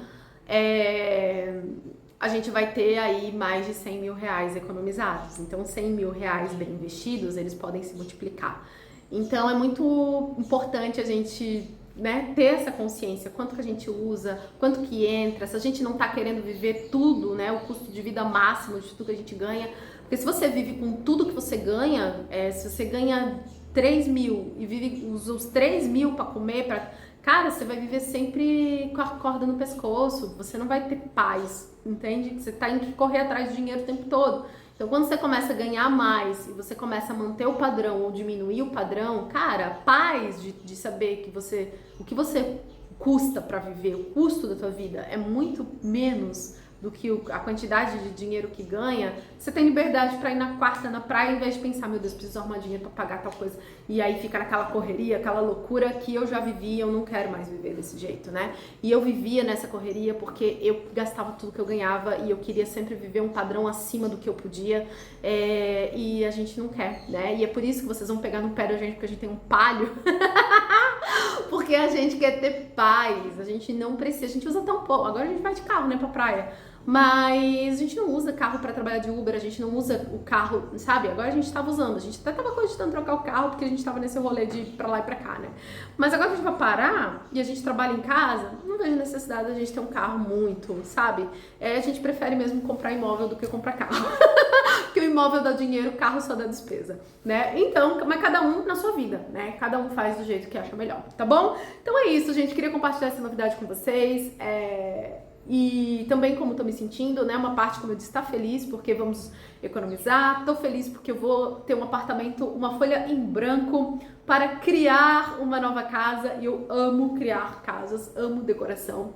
a gente vai ter aí mais de 100 mil reais economizados. Então, 100 mil reais bem investidos, eles podem se multiplicar. Então, é muito importante a gente, né, ter essa consciência, quanto que a gente usa, quanto que entra, se a gente não tá querendo viver tudo, né, o custo de vida máximo de tudo que a gente ganha, porque se você vive com tudo que você ganha, se você ganha 3 mil e vive os 3 mil para comer, cara, você vai viver sempre com a corda no pescoço, você não vai ter paz, entende? Você tá indo correr atrás de dinheiro o tempo todo. Então, quando você começa a ganhar mais e você começa a manter o padrão ou diminuir o padrão, cara, paz de saber que o que você custa para viver, o custo da tua vida é muito menos do que a quantidade de dinheiro que ganha, você tem liberdade para ir na quarta na praia, em vez de pensar, meu Deus, preciso arrumar dinheiro para pagar tal coisa. E aí fica naquela correria, aquela loucura que eu já vivi, eu não quero mais viver desse jeito, né? E eu vivia nessa correria porque eu gastava tudo que eu ganhava e eu queria sempre viver um padrão acima do que eu podia, e a gente não quer, né? E é por isso que vocês vão pegar no pé da gente, porque a gente tem um palio. Porque a gente quer ter paz, a gente não precisa, a gente usa tão pouco. Agora a gente vai de carro, né, pra praia. Mas a gente não usa carro pra trabalhar de Uber, a gente não usa o carro, sabe? Agora a gente tava usando, a gente até tava cogitando trocar o carro porque a gente tava nesse rolê de ir pra lá e pra cá, né? Mas agora que a gente vai parar e a gente trabalha em casa, não vejo necessidade da gente ter um carro muito, sabe? A gente prefere mesmo comprar imóvel do que comprar carro. Porque o imóvel dá dinheiro, o carro só dá despesa, né? Então, mas cada um na sua vida, né? Cada um faz do jeito que acha melhor, tá bom? Então é isso, gente. Queria compartilhar essa novidade com vocês. E também como tô me sentindo, né? Uma parte, como eu disse, tá feliz porque vamos economizar. Tô feliz porque eu vou ter um apartamento, uma folha em branco para criar uma nova casa. E eu amo criar casas, amo decoração.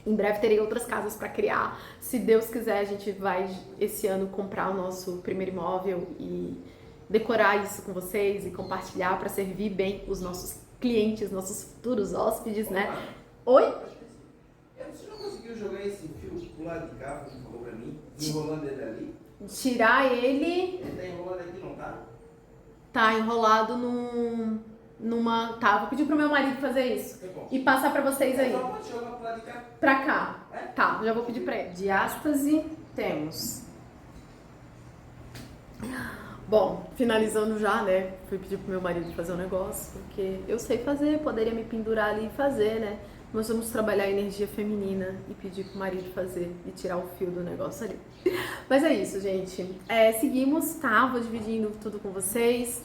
Em breve terei outras casas para criar. Se Deus quiser, a gente vai esse ano comprar o nosso primeiro imóvel e decorar isso com vocês e compartilhar para servir bem os nossos clientes, nossos futuros hóspedes, né? Oi? Você não conseguiu jogar esse fio pro lado de cá, você falou pra mim, enrolando ele ali? Tirar ele... Ele tá enrolado aqui, não tá? Tá enrolado numa... Tá, vou pedir pro meu marido fazer isso. Tá bom. E passar pra vocês aí. Só pode jogar pro lado de cá. Pra cá. É? Tá, já vou pedir pra ele. Diástase temos. Bom, finalizando já, né? Fui pedir pro meu marido fazer um negócio, porque eu sei fazer, poderia me pendurar ali e fazer, né? Nós vamos trabalhar a energia feminina e pedir pro marido fazer e tirar o fio do negócio ali. Mas é isso, gente. Seguimos, tá? Vou dividindo tudo com vocês.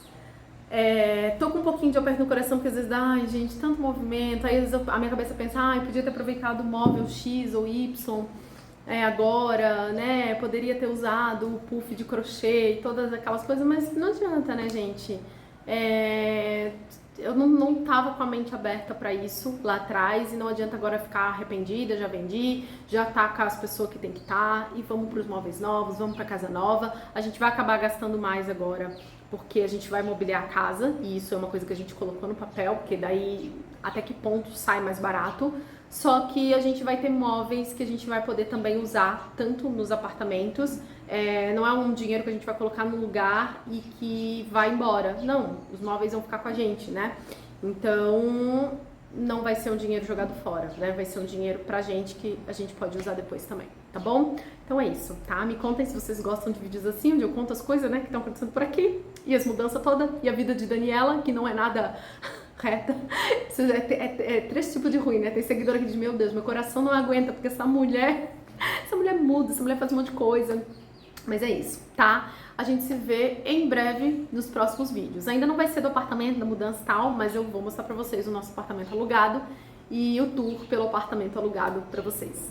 Tô com um pouquinho de aperto no coração, porque às vezes, ai, gente, tanto movimento. Aí às vezes a minha cabeça pensa, ai, podia ter aproveitado o móvel X ou Y agora, né? Poderia ter usado o puff de crochê e todas aquelas coisas, mas não adianta, né, gente? Eu não tava com a mente aberta pra isso lá atrás e não adianta agora ficar arrependida, já vendi, já tá com as pessoas que tem que estar e vamos pros móveis novos, vamos pra casa nova. A gente vai acabar gastando mais agora porque a gente vai mobiliar a casa e isso é uma coisa que a gente colocou no papel, porque daí até que ponto sai mais barato. Só que a gente vai ter móveis que a gente vai poder também usar tanto nos apartamentos, não é um dinheiro que a gente vai colocar no lugar e que vai embora. Não, os móveis vão ficar com a gente, né? Então não vai ser um dinheiro jogado fora, né? Vai ser um dinheiro pra gente que a gente pode usar depois também, tá bom? Então é isso, tá? Me contem se vocês gostam de vídeos assim, onde eu conto as coisas, né, que estão acontecendo por aqui, e as mudanças todas, e a vida de Daniela, que não é nada reta. Isso é três tipos de ruim, né? Tem seguidora que diz, meu Deus, meu coração não aguenta, porque essa mulher muda, essa mulher faz um monte de coisa. Mas é isso, tá? A gente se vê em breve nos próximos vídeos. Ainda não vai ser do apartamento, da mudança e tal, mas eu vou mostrar pra vocês o nosso apartamento alugado e o tour pelo apartamento alugado pra vocês.